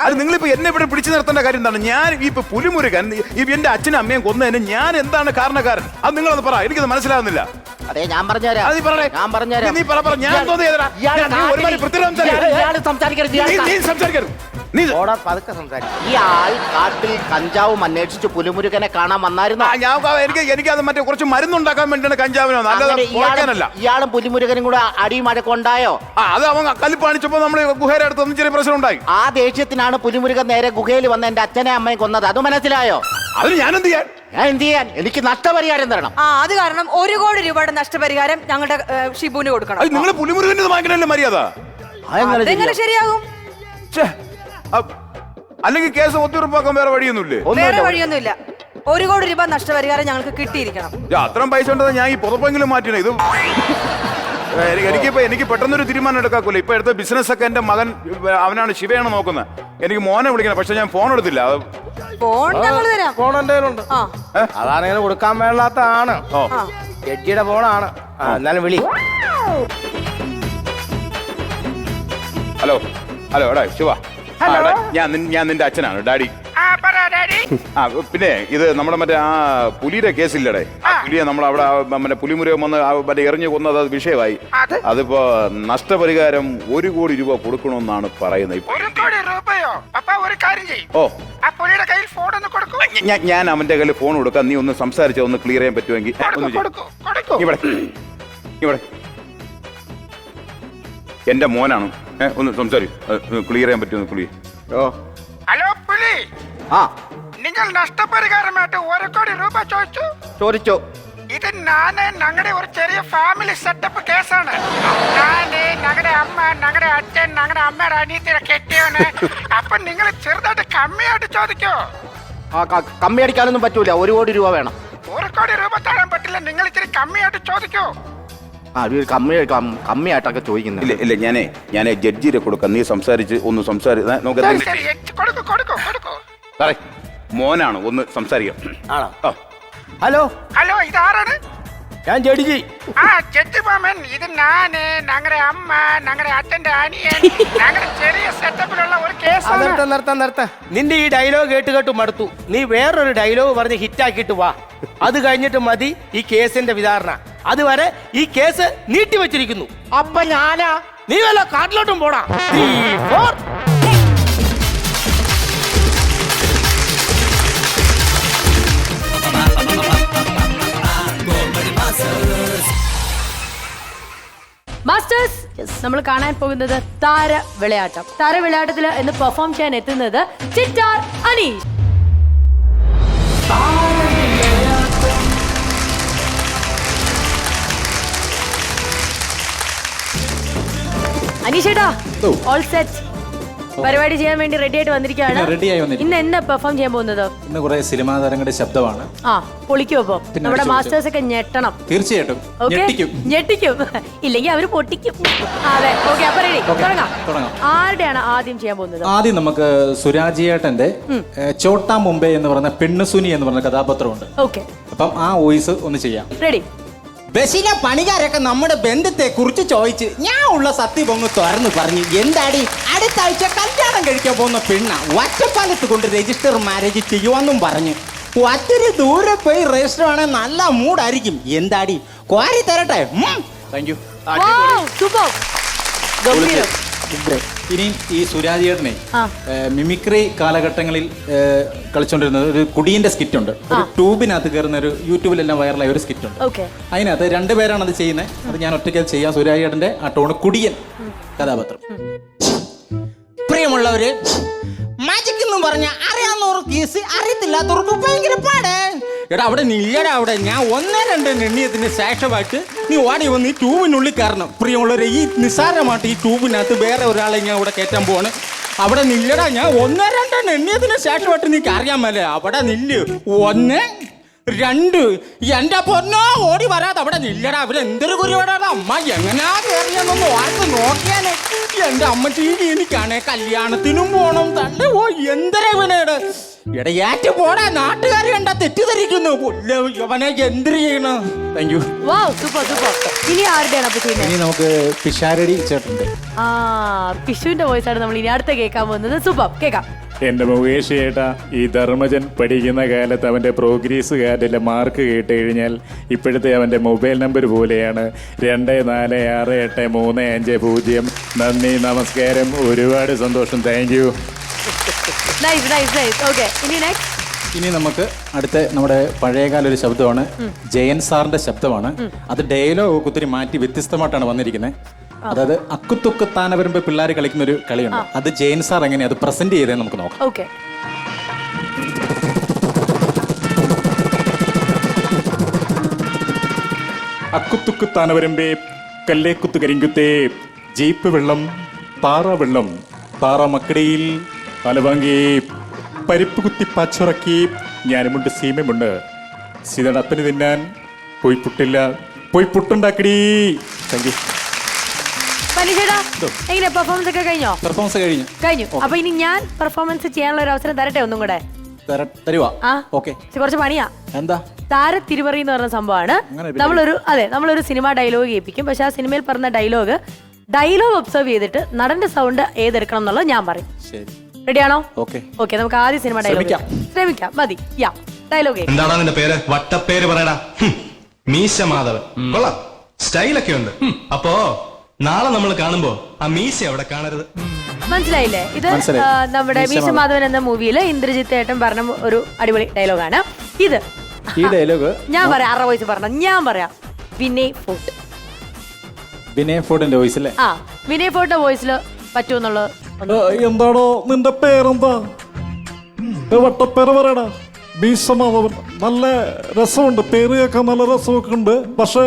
അത് നിങ്ങളിപ്പോ എന്നെ ഇവിടെ പിടിച്ചു നിർത്തേണ്ട കാര്യം എന്താണ്? ഞാൻ ഇപ്പൊ പുലിമുരുകൻ എന്റെ അച്ഛനും അമ്മയും കൊന്നതിന് ഞാൻ എന്താണ് കാരണക്കാരൻ? അത് നിങ്ങളത് പറ, എനിക്കത് മനസ്സിലാവുന്നില്ല. അതെ, ഞാൻ പറഞ്ഞുതരാം. അത് നീ പറയണേ. ഞാൻ പറഞ്ഞുതരാം. നീ പറ. ഞാൻ തോന്നിയതാ. സംസാരിക്കരുത്. നീ പതുക്കെ സംസാരിക്കും. ഈ ആൾ കാട്ടിൽ കഞ്ചാവും അന്വേഷിച്ച് പുലിമുരുകനെ കാണാൻ വന്നായിരുന്നു. എനിക്കത് മറ്റേ കുറച്ച് മരുന്നുണ്ടാക്കാൻ വേണ്ടിയാണ് കഞ്ചാവിനോ, നല്ലതല്ല. ഇയാളും പുലിമുരുകനും കൂടെ അടിയും മഴക്കുണ്ടായോ? അത് അവൻ കല്ലിപ്പാണിച്ചപ്പോ നമ്മള് ഗുഹയുടെ അടുത്ത് ഒന്നും ചെറിയ പ്രശ്നം ഉണ്ടായി. ആ ദേഷ്യത്തിനാണ് പുലിമുരുകൻ നേരെ ഗുഹയിൽ വന്ന് എന്റെ അച്ഛനെ അമ്മയും കൊന്നത്. അത് മനസ്സിലായോ? അതിന് ഞാൻ എന്ത് ചെയ്യാൻ? ഞാൻ എന്ത് ചെയ്യാൻ? എനിക്ക് നഷ്ടപരിഹാരം തരണം. അത് കാരണം 1 കോടി രൂപയുടെ നഷ്ടപരിഹാരം ഞങ്ങളുടെ ഷിബുവിന് കൊടുക്കണം. നിങ്ങൾ പുലിമുരുകന്റെ വാങ്ങിക്കണല്ലേ മര്യാദ? അതെങ്ങനെ ശരിയാകും? അല്ലെങ്കിൽ കേസ് ഒത്തുറപ്പാക്കാൻ വേറെ വഴിയൊന്നുമില്ലേ? വേറെ വഴിയൊന്നുമില്ല. 1 കോടി രൂപ നഷ്ടപരിഹാരം ഞങ്ങൾക്ക് കിട്ടിയിരിക്കണം. അത്രയും പൈസ ഉണ്ടത് ഞാൻ ഈ പുറപ്പെങ്കിലും മാറ്റണം. ഇത് എനിക്ക് പെട്ടെന്നൊരു തീരുമാനം എടുക്കാക്കൂല. ഇപ്പൊ എടുത്ത ബിസിനസ് ഒക്കെ എന്റെ മകൻ, അവനാണ് ശിവയാണ് നോക്കുന്നത്. എനിക്ക് മോനെ വിളിക്കണം, പക്ഷെ ഞാൻ ഫോൺ എടുത്തില്ല. ഫോൺ ഞങ്ങൾ തരാം. ഫോൺ എന്റെ കയ്യിലുണ്ട്. അതാണ് ഇങ്ങനെ കൊടുക്കാൻ മേലാത്തതാണ്. ജഡ്ജിയുടെ ഫോണാണ്. എന്നാലും വിളി. ഹലോ ഹലോ, എടാ ശിവ, ഞാൻ നിന്റെ അച്ഛനാണ്, ഡാഡി. പിന്നെ ഇത് നമ്മുടെ മറ്റേ ആ പുലിയുടെ കേസില്ലടേ. പുലിയെ നമ്മളവിടെ മറ്റേ പുലിമുരുകൻ വന്ന് മറ്റേ എറിഞ്ഞു കൊന്നത് അത് വിഷയമായി. അതിപ്പോ നഷ്ടപരിഹാരം 1 കോടി രൂപ കൊടുക്കണമെന്നാണ് പറയുന്നത്. 1 കോടി രൂപയോ? അപ്പൊ ഒരു കാര്യം ചെയ്യും. ഓ, ആ പുലിയുടെ കയ്യിൽ ഫോൺ ഒന്ന് കൊടുക്കൂ. ഞാൻ അവന്റെ കയ്യിൽ ഫോൺ കൊടുക്കാം. നീ ഒന്ന് സംസാരിച്ച ഒന്ന് ക്ലിയർ ചെയ്യാൻ പറ്റുമെങ്കിൽ ഇവിടെ ഇവിടെ എന്റെ മോനാണ്. ഒന്ന് സംസാരിക്കും, ക്ലിയർ ചെയ്യാൻ പറ്റുമെന്ന് ക്ലിയർ. ഹലോ പുലി, ആ, നിങ്ങൾ നഷ്ടപരിഹാരമായിട്ട് 1 കോടി രൂപ ചോദിച്ചോ. ഇത് ഞാന് ഞങ്ങളുടെ ഒരു ചെറിയ ഫാമിലി സെറ്റപ്പ് കേസാണ്. ഞാന് ഞങ്ങളുടെ അമ്മ, ഞങ്ങളുടെ അച്ഛൻ, ഞങ്ങളുടെ അമ്മയുടെ അനിയത്തിനെ കെട്ടിയാണ്. അപ്പൊ നിങ്ങൾ ചെറുതായിട്ട് കമ്മിയായിട്ട് ചോദിക്കോ? കമ്മി അടിക്കാനൊന്നും പറ്റൂല. 1 കോടി രൂപ വേണം. 1 കോടി രൂപ തരാൻ പറ്റില്ല. നിങ്ങൾ ഇച്ചിരി കമ്മിയായിട്ട് ചോദിക്കോ? കമ്മിയായിട്ടൊക്കെ ചോദിക്കുന്നില്ല. ഇല്ല, ഞാനേ ജഡ്ജിയെ കൊടുക്കാം. നീ സംസാരിച്ച് ഒന്ന് സാറേ, മോനാണ്, ഒന്ന് സംസാരിക്കാം. ആണോ? ഹലോ ഹലോ, ഇതാരാണ്? ഞാൻ ജഡ്ജി. ജഡ്ജി മാമൻ, ഇത് ഞാന്, ഞങ്ങളുടെ അമ്മ, ഞങ്ങളുടെ അച്ഛന്റെ അനിയൻ, ഞങ്ങളുടെ ചെറിയ സെറ്റപ്പിലുള്ള ഒരു കേസാണ്. നിർത്താൻ. നിന്റെ ഈ ഡയലോഗ് കേട്ട് മടുത്തു. നീ വേറൊരു ഡയലോഗ് പറഞ്ഞ് ഹിറ്റാക്കിയിട്ട് വാ. അത് കഴിഞ്ഞിട്ട് മതി ഈ കേസിന്റെ വിചാരണ. അതുവരെ ഈ കേസ് നീട്ടിവെച്ചിരിക്കുന്നു. അപ്പൊ ഞാനാ നീ വല്ല കാട്ടിലോട്ടും പോടാ. 3, 4. മാസ്റ്റേഴ്സ്, നമ്മൾ കാണാൻ പോകുന്നത് താര വിളയാട്ടം. താര വിളയാട്ടത്തിൽ ഇന്ന് പെർഫോം ചെയ്യാൻ എത്തുന്നത് ചിറ്റാർ അനീഷ്. അനീഷേട്ടാ, ഓൾ സെറ്റ്. പരിപാടി ചെയ്യാൻ വേണ്ടി റെഡി ആയിട്ട് വന്നിരിക്കുകയാണ്. ഇന്ന് എന്താ പെർഫോം ചെയ്യാൻ പോകുന്നത്? ഇന്ന് കുറെ സിനിമാ താരങ്ങളുടെ ശബ്ദമാണ്. പൊളിക്കും. അപ്പൊ നമ്മുടെ മാസ്റ്റേഴ്സ് ഒക്കെ ഞെട്ടണം. തീർച്ചയായിട്ടും ഞെട്ടിക്കും. ഇല്ലെങ്കിൽ അവര് പൊട്ടിക്കും. അതെ, ഓക്കെ. അപ്പൊ റെഡി, തുടങ്ങാം. ആരുടെയാണ് ആദ്യം ചെയ്യാൻ പോകുന്നത്? ആദ്യം നമുക്ക് സുരാജിയേട്ടന്റെ ചോട്ടാ മുംബൈ എന്ന് പറഞ്ഞ പെണ്ണുസുനി എന്ന് പറഞ്ഞ കഥാപാത്രമുണ്ട്. ഓക്കെ, അപ്പം ആ വോയിസ് ഒന്ന് ചെയ്യാം. റെഡി. ബസ്സിലെ പണിക്കാരൊക്കെ നമ്മുടെ ബന്ധത്തെ കുറിച്ച് ചോദിച്ച് ഞാൻ ഉള്ള സത്യം ഒന്ന് തുറന്നു പറഞ്ഞു. എന്താടി, അടുത്ത ആഴ്ച കല്യാണം കഴിക്കാൻ പോകുന്ന പെണ്ണ ഒറ്റപ്പാലത്ത് കൊണ്ട് രജിസ്റ്റർ മാരേജ് ചെയ്യുവാന്നും പറഞ്ഞു. ഒത്തിരി ദൂരെ പോയി രജിസ്റ്റർ ആണെങ്കിൽ നല്ല മൂടായിരിക്കും. എന്താടി, കോരി തരട്ടെ? Thank you. സൂപ്പർ, ഗംഭീരം. ഇനി ഈ സുരാജിയേട്ടനെ മിമിക്രി കാലഘട്ടങ്ങളിൽ കളിച്ചോണ്ടിരുന്നത് ഒരു കുടിയന്റെ സ്കിറ്റ് ഉണ്ട്. ഒരു ട്യൂബിനകത്ത് കയറുന്ന ഒരു യൂട്യൂബിലെല്ലാം വൈറലായ ഒരു സ്കിറ്റ് ഉണ്ട്. അതിനകത്ത് 2 പേരാണ് അത് ചെയ്യുന്നത്. അത് ഞാൻ ഒറ്റയ്ക്ക് ചെയ്യാം. സുരാജിയേട്ടന്റെ ആ ടോണ് കുടിയൻ കഥാപാത്രം. പ്രിയമുള്ളവര്, മാജിക് എന്ന് പറഞ്ഞ അറിയാവുന്നവർക്ക് കേസ്, അറിയത്തില്ലാത്തവർക്ക് ഭയങ്കര പാടേ. എടാ അവിടെ നില്ലടാ, അവിടെ ഞാൻ 1-2 എണ്ണിയതിന് ശേഷമായിട്ട് നീ ഓടി വന്ന് ഈ ട്യൂബിനുള്ളിൽ കയറണം. പ്രിയമുള്ളവരെ, ഈ നിസ്സാരമായിട്ട് ഈ ട്യൂബിനകത്ത് വേറെ ഒരാളെ ഞാൻ അവിടെ കയറ്റാൻ പോവാണ്. അവിടെ നില്ലടാ, ഞാൻ 1-2 എണ്ണിയതിന് ശേഷമായിട്ട് നീക്ക് അറിയാൻ മേലെ. അവിടെ നില്ല്. 1, 2. എന്റെ പൊന്നോ, ഓടി വരാതെ അവിടെ നില്ലടാ. അവരെന്തൊരു കുരുവടാ. അമ്മ എങ്ങനെയാ കയറിയെന്നൊന്ന് ഓർത്ത് നോക്കിയാല് എന്റെ അമ്മച്ചി എനിക്കാണേ കല്യാണത്തിനും പോണം. തന്നെ ഓ എന്തര ഇവനേട് ഇടയാറ്റ് പോടാ. നാട്ടുകാർ കണ്ടാ തെറ്റിദ്ധരിക്കുന്നു. അവനെ എന്തിനു ചെയ്യണം? Thank you. ഇനി ആരുടെയാണ് അപ്പൊ ചെയ്യുന്നത്? ഇനി നമുക്ക് പിഷാരടി ചേട്ടന്റെ പിഷുവിന്റെ വോയിസ് ആണ് നമ്മൾ ഇനി അടുത്ത കേൾക്കാൻ പോകുന്നത്. സൂപ്പർ, കേൾക്കാം. എൻ്റെ മുകേഷ് ചേട്ടാ, ഈ ധർമ്മജൻ പഠിക്കുന്ന കാലത്ത് അവൻ്റെ പ്രോഗ്രസ് കാർഡിലെ മാർക്ക് കേട്ട് കഴിഞ്ഞാൽ ഇപ്പോഴത്തെ അവൻ്റെ മൊബൈൽ നമ്പർ പോലെയാണ് 246835. നന്ദി, നമസ്കാരം, ഒരുപാട് സന്തോഷം. Thank you. ഇനി നമുക്ക് അടുത്ത നമ്മുടെ പഴയകാല ഒരു ശബ്ദമാണ്. ജയൻ സാറിന്റെ ശബ്ദമാണ്. അത് ഡയലോഗ് ഒത്തിരി മാറ്റി വ്യത്യസ്തമായിട്ടാണ് വന്നിരിക്കുന്നത്. അതായത് അക്കുത്തുക്ക് താന വരുമ്പോ പിള്ളേർ കളിക്കുന്ന ഒരു കളിയുണ്ട്. അത് ജയൻ സാർ എങ്ങനെയാ അത് പ്രസന്റ് ചെയ്തേ നമുക്ക് നോക്കാം. ഓക്കെ. അക്കുത്തുക്ക് താന വരുമ്പേ കല്ലേക്കുത്ത് കരിങ്കുത്തേ ജീപ്പ് വെള്ളം പാറ വെള്ളം പാറ മക്കടിയിൽ പലവാങ്ങി പരിപ്പ് കുത്തി പച്ചുറക്കി ഞാനുമുണ്ട് സീമയുമുണ്ട് സീതടപ്പന് തിന്നാൻ പോയി പുട്ടില്ല പോയി പുട്ടുണ്ടാക്കടി. Thank you. പെർഫോമൻസ് ഒക്കെ കഴിഞ്ഞോ? പെർഫോമൻസ് കഴിഞ്ഞു. അപ്പൊ ഇനി ഞാൻ പെർഫോമൻസ് ചെയ്യാനുള്ള ഒരു അവസരം തരട്ടെ? ഒന്നും കൂടെ തരുവാ? ഓക്കെ. കുറച്ച് പണിയാ. എന്താ? താര തിരുമറി എന്ന് പറഞ്ഞ സംഭവമാണ്. നമ്മളൊരു സിനിമ ഡയലോഗ് കേൾപ്പിക്കും. പക്ഷെ ആ സിനിമയിൽ പറഞ്ഞ ഡയലോഗ് ഒബ്സർവ് ചെയ്തിട്ട് നടന്റെ സൗണ്ട് ഏതെടുക്കണം എന്നുള്ളത് ഞാൻ പറയും. റെഡിയാണോ? ഓക്കെ. നമുക്ക് ആദ്യം സിനിമ ഡയലോഗ് ശ്രമിക്കാം. മതി. ഡയലോഗ്. എന്താടാ നിന്റെ പേര്? വട്ടപ്പേര് പറയടാ. മീശ മാധവൻ. കൊള്ളാം, സ്റ്റൈലൊക്കെ ഉണ്ട്. അപ്പോ നാളെ നമ്മൾ കാണുമ്പോ ആ മീശ അവിടെ കാണരുത്. മനസ്സിലായില്ലേ? ഇത് നമ്മുടെ മീശ മാധവൻ എന്ന മൂവിയിൽ ഇന്ദ്രജിത്ത് ഏട്ടൻ പറഞ്ഞ ഒരു അടിപൊളി ഡയലോഗാണ് ഇത്. ഈ ഡയലോഗ് ഞാൻ പറയാം. ആരുടെ വോയിസ് പറഞ്ഞ? ഞാൻ പറയാം. വിനയ് ഫോർട്ടിന്റെ വോയിസ് അല്ലേ? വിനയ് ഫോർട്ടിന്റെ വോയിസിൽ പറ്റുമെന്നുള്ളത്. എന്താടോ നിന്റെ പേരെന്താ? വട്ടപ്പേര് പറയടാ. മീശ മാധവൻ. നല്ല രസമുണ്ട്, പേര് കേൾക്കാൻ നല്ല രസമൊക്കെ ഉണ്ട്. പക്ഷെ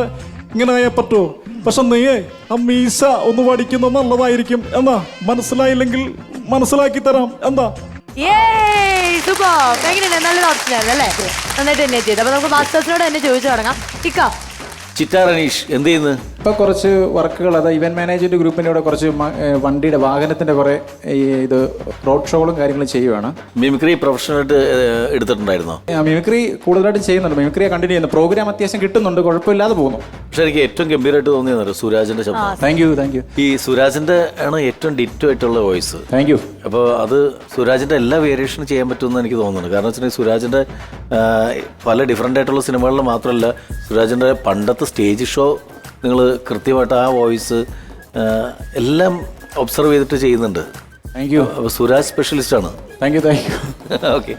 ഇങ്ങനെ ആയാൽ പറ്റുമോ? പക്ഷെ നീയേ ആ മീശ ഒന്ന് പഠിക്കുന്നത് നല്ലതായിരിക്കും. എന്നാ മനസ്സിലായില്ലെങ്കിൽ മനസ്സിലാക്കി തരാം. എന്താ? നല്ലൊരു ഓപ്ഷൻ ആയിരുന്നു അല്ലേ? നന്നായിട്ട് തന്നെ ചെയ്ത്. അപ്പൊ നമുക്ക് മാസ്റ്റേഴ്സിനോട് തന്നെ ചോദിച്ചു തുടങ്ങാം. ചിറ്റാർ അനീഷ് എന്ത് ചെയ്യുന്നത്? ഇപ്പോൾ കുറച്ച് വർക്കുകൾ, അത് ഇവന്റ് മാനേജ്മെന്റ് ഗ്രൂപ്പിൻ്റെ കൂടെ കുറച്ച് വണ്ടിയുടെ വാഹനത്തിൻ്റെ കുറേ ഈ ഇത് റോഡ് ഷോകളും കാര്യങ്ങളും ചെയ്യുവാണ്. മിമിക്രി പ്രൊഫഷണലായിട്ട് എടുത്തിട്ടുണ്ടായിരുന്നോ? മിമിക്രി കൂടുതലായിട്ട് ചെയ്യുന്നുണ്ട്, മിമിക്രിയെ കണ്ടിന്യൂ ചെയ്യുന്നു. പ്രോഗ്രാം അത്യാവശ്യം കിട്ടുന്നുണ്ട്, കുഴപ്പമില്ലാതെ പോകുന്നു. പക്ഷെ എനിക്ക് ഏറ്റവും ഗംഭീരമായിട്ട് തോന്നിയത് സുരാജിന്റെ ശബ്ദം. Thank you, thank U. ഈ സുരാജിന്റെ ആണ് ഏറ്റവും ഡിറ്റോ ആയിട്ടുള്ള വോയിസ്. Thank you. അപ്പോൾ അത് സുരാജിന്റെ എല്ലാ വേരിയേഷനും ചെയ്യാൻ പറ്റുമെന്ന് എനിക്ക് തോന്നുന്നുണ്ട്. കാരണം വെച്ചിട്ടുണ്ടെങ്കിൽ സുരാജിന്റെ പല ഡിഫറെൻ്റ് ആയിട്ടുള്ള സിനിമകളിൽ മാത്രമല്ല, സുരാജിന്റെ പണ്ടത്തെ സ്റ്റേജ് ഷോ നിങ്ങൾ കൃത്യമായിട്ട് ആ വോയിസ് എല്ലാം ഒബ്സർവ് ചെയ്തിട്ട് ചെയ്യുന്നുണ്ട്. Thank you. അപ്പോൾ സുരാജ് സ്പെഷ്യലിസ്റ്റ് ആണ്. Thank you, thank you. Okay,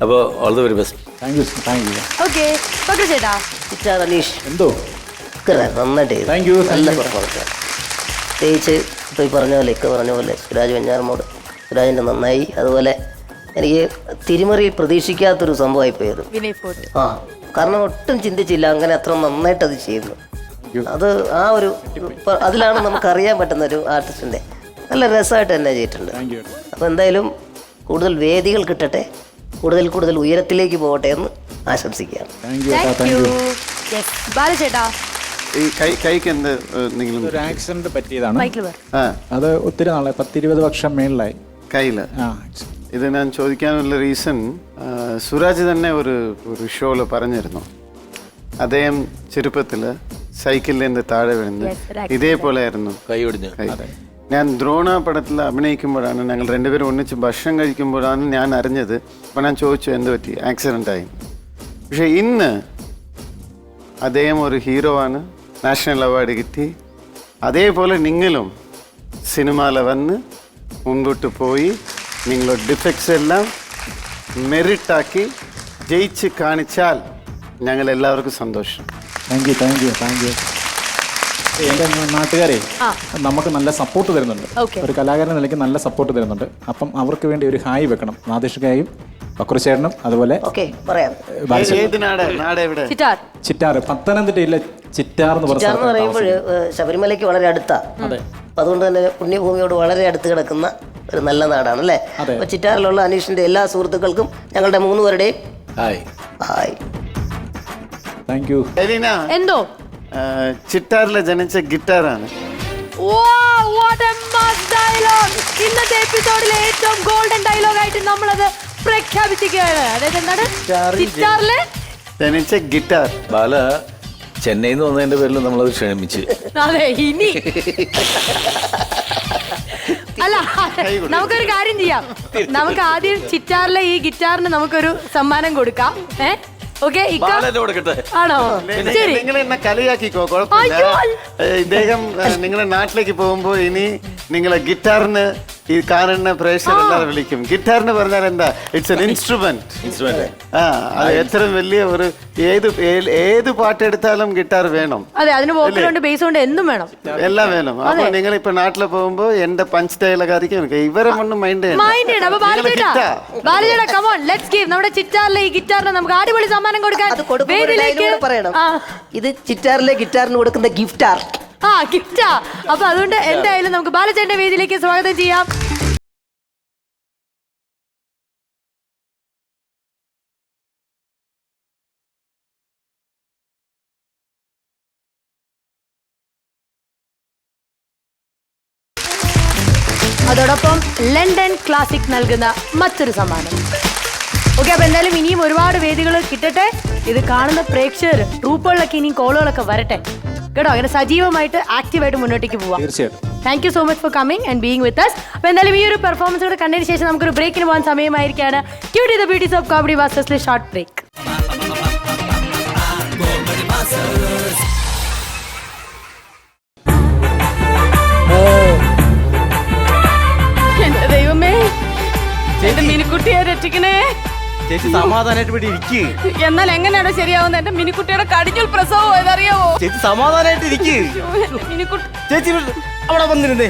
അപ്പോൾ all the very best. Thank you, thank you. Okay ചേട്ടാ. ചിറ്റാർ അനീഷ് എന്തോ നന്നായിട്ട് ചെയ്തു. Thank you. നല്ല പെർഫോമൻസ്. പ്രത്യേകിച്ച് ഇപ്പോൾ ഈ പറഞ്ഞ പോലെ സുരാജ് വെഞ്ഞാറമ്മോട് സുരാജിൻ്റെ നന്നായി. അതുപോലെ എനിക്ക് തിരുമറിയിൽ പ്രതീക്ഷിക്കാത്തൊരു സംഭവമായിപ്പോയത്. ആ, കാരണം ഒട്ടും ചിന്തിച്ചില്ല അങ്ങനെ അത്ര നന്നായിട്ട് അത് ചെയ്യുന്നു. അത് ആ ഒരു അതിലാണ് നമുക്കറിയാൻ പറ്റുന്ന ഒരു ആർട്ടിസ്റ്റിൻ്റെ നല്ല രസമായിട്ട് തന്നെ ചെയ്തിട്ടുണ്ട്. അപ്പോൾ എന്തായാലും കൂടുതൽ വേദികൾ കിട്ടട്ടെ, കൂടുതൽ ഉയരത്തിലേക്ക് പോകട്ടെ എന്ന് ആശംസിക്കുകയാണ്. ബാലചേട്ടാ, ഈ കൈക്ക് എന്ത് എന്തെങ്കിലും ഒരു ആക്സിഡന്റ് പറ്റിയതാണ്. അത് ഒത്തിരി നാളെ 10-20 വർഷം മേളിലായി കയ്യിൽ. ഇത് ഞാൻ ചോദിക്കാനുള്ള റീസൺ, സുരാജ് തന്നെ ഒരു ഷോയിൽ പറഞ്ഞിരുന്നു, അദ്ദേഹം ചെറുപ്പത്തിൽ സൈക്കിളിൽ നിന്ന് താഴെ വീഴുന്നത് ഇതേപോലെ ആയിരുന്നു, കൈ ഒടിഞ്ഞു. ഞാൻ ദ്രോണ പടത്തിൽ അഭിനയിക്കുമ്പോഴാണ്, ഞങ്ങൾ രണ്ടുപേരും ഒന്നിച്ച് ഭക്ഷണം കഴിക്കുമ്പോഴാണ് ഞാൻ അറിഞ്ഞത്. അപ്പോൾ ഞാൻ ചോദിച്ചു എന്ത് പറ്റി, ആക്സിഡൻ്റ് ആയി. പക്ഷേ ഇന്ന് അദ്ദേഹം ഒരു ഹീറോ ആണ്, നാഷണൽ അവാർഡ് കിട്ടി. അതേപോലെ നിങ്ങളും സിനിമയിൽ വന്ന് മുൻപോട്ട് പോയി നിങ്ങളുടെ ഡിഫക്ട്സ് എല്ലാം മെറിറ്റാക്കി ജയിച്ച് കാണിച്ചാൽ ഞങ്ങൾ എല്ലാവർക്കും സന്തോഷം. Thank you, thank you, thank U. എൻ്റെ നാട്ടുകാരെ നമുക്ക് നല്ല സപ്പോർട്ട് തരുന്നുണ്ട്, ഒരു കലാകാരൻ നിലയ്ക്ക് നല്ല സപ്പോർട്ട് തരുന്നുണ്ട്. അപ്പം അവർക്ക് വേണ്ടി ഒരു ഹായ് വെക്കണം. നാദിഷ്കായും ബക്രുചേട്ടനും അതുപോലെ ചിറ്റാർ, പത്തനംതിട്ടയിലെ ചിറ്റാർ എന്ന് പറയുമ്പോൾ ശബരിമലയ്ക്ക് വളരെ അടുത്താണ്. അതുകൊണ്ട് തന്നെ പുണ്യഭൂമിയോട് വളരെ അടുത്ത് കിടക്കുന്ന ഒരു നല്ല നാടാണ് അല്ലേ? അപ്പൊ ചിറ്റാറിലുള്ള അനീഷിന്റെ എല്ലാ സുഹൃത്തുക്കൾക്കും ഞങ്ങളുടെ 3 പേരുടെയും ഹായ്. ഹായ്. Thank you. എന്തോ ചിറ്റാറിലെ ജനിച്ച ഗിറ്റാറാണ്. ഇന്നത്തെ എപ്പിസോഡിലെ ഏറ്റവും ഗോൾഡൻ ഡയലോഗ് ആയിട്ട് നമ്മളത് പ്രഖ്യാപിച്ചിരിക്കുകയാണ്. അതായത് എന്താണ്, ചിറ്റാറിലെ ജനിച്ച ഗിറ്റാർ. ബാല ചെന്നൈയിൽ നിന്ന് വന്നതിന്റെ പേരിൽ നമ്മളത് ക്ഷമിച്ച്. അതെ, ഇനി അല്ല, നമുക്കൊരു കാര്യം ചെയ്യാം. നമുക്ക് ആദ്യം ചിറ്റാറിലെ ഈ ഗിറ്റാറിന് നമുക്കൊരു സമ്മാനം കൊടുക്കാം. ഓക്കെ, ആണോ? ശരി, നിങ്ങൾ എന്നെ കളിയാക്കിക്കോ, കുഴപ്പമില്ല. ഇദ്ദേഹം നിങ്ങളുടെ നാട്ടിലേക്ക് പോകുമ്പോ ഇനി നിങ്ങളെ ഗിറ്റാറിന് ഈ കാണുന്ന പ്രേക്ഷകരെല്ലാവരും വിളിക്കും. ഗിറ്റാറിന് പറഞ്ഞാൽ എന്താ, ഇറ്റ്സ് എൻ ഇൻസ്ട്രുമെന്റ്. ആ, അത് എത്ര വലിയ ഒരു ഏത് പാട്ടെടുത്താലും ഗിറ്റാർ വേണം. അതെ, അതിന് വോക്കലുണ്ട്, ബേസ് ഉണ്ട്, എന്തും വേണം, എല്ലാം വേണം. അപ്പൊ നിങ്ങൾ ഇപ്പൊ നാട്ടിൽ പോകുമ്പോ എന്റെ പഞ്ച് ഡയലോഗ് ആയിരിക്കും, ഇവരെ ഒന്നും മൈൻഡ് നമ്മുടെ ചിറ്റാറിലെ ഈ ഗിറ്റാറിന് നമുക്ക് അടിപൊളി സമ്മാനം കൊടുക്കാൻ പറയണം. ഇത് ചിറ്റാറിലെ ഗിറ്റാറിന് കൊടുക്കുന്ന ഗിഫ്റ്റാർ. ഗിഫ്റ്റാ. അപ്പൊ അതുകൊണ്ട് എന്തായാലും നമുക്ക് ബാലചേട്ടന്റെ വേദിയിലേക്ക് സ്വാഗതം ചെയ്യാം. അതോടൊപ്പം ലണ്ടൻ ക്ലാസിക് നൽകുന്ന മറ്റൊരു സമ്മാനം. ഓക്കെ, അപ്പൊ എന്തായാലും ഇനിയും ഒരുപാട് വേദികൾ കിട്ടട്ടെ. ഇത് കാണുന്ന പ്രേക്ഷകർ ട്രൂപ്പുകളിലൊക്കെ ഇനിയും കോളുകളൊക്കെ വരട്ടെ കേട്ടോ. അങ്ങനെ സജീവമായിട്ട് ആക്റ്റീവായിട്ട് മുന്നോട്ടേക്ക് പോവാം. തീർച്ചയായിട്ടും. Thank you so much for coming and being with us. അപ്പോൾ എന്തായാലും ഈ ഒരു പെർഫോമൻസ് കൂടെ കണ്ടതിന് ശേഷം നമുക്കൊരു ബ്രേക്കിന് പോകാൻ സമയമായിരിക്കുകയാണ്. Cutie the beauties of comedy മാസ്റ്റേഴ്സിലെ ഷോർട്ട് ബ്രേക്ക്. എന്റെ ദൈവമേ, എന്റെ മിനിക്കുട്ടിയെ രക്ഷിക്കണേ. ചേച്ചി സമാധാനമായിട്ട് ഇവിടെ ഇരിക്ക്. എന്നാൽ എങ്ങനെയാണോ ശരിയാവുന്നത്? എന്റെ മിനിക്കുട്ടിയുടെ കടിഞ്ഞുൽ പ്രസവം ഏതറിയാവോ? ചേച്ചി സമാധാനമായിട്ട് ഇരിക്ക്. ചേച്ചി അവിടെ വന്നിരുന്നേ,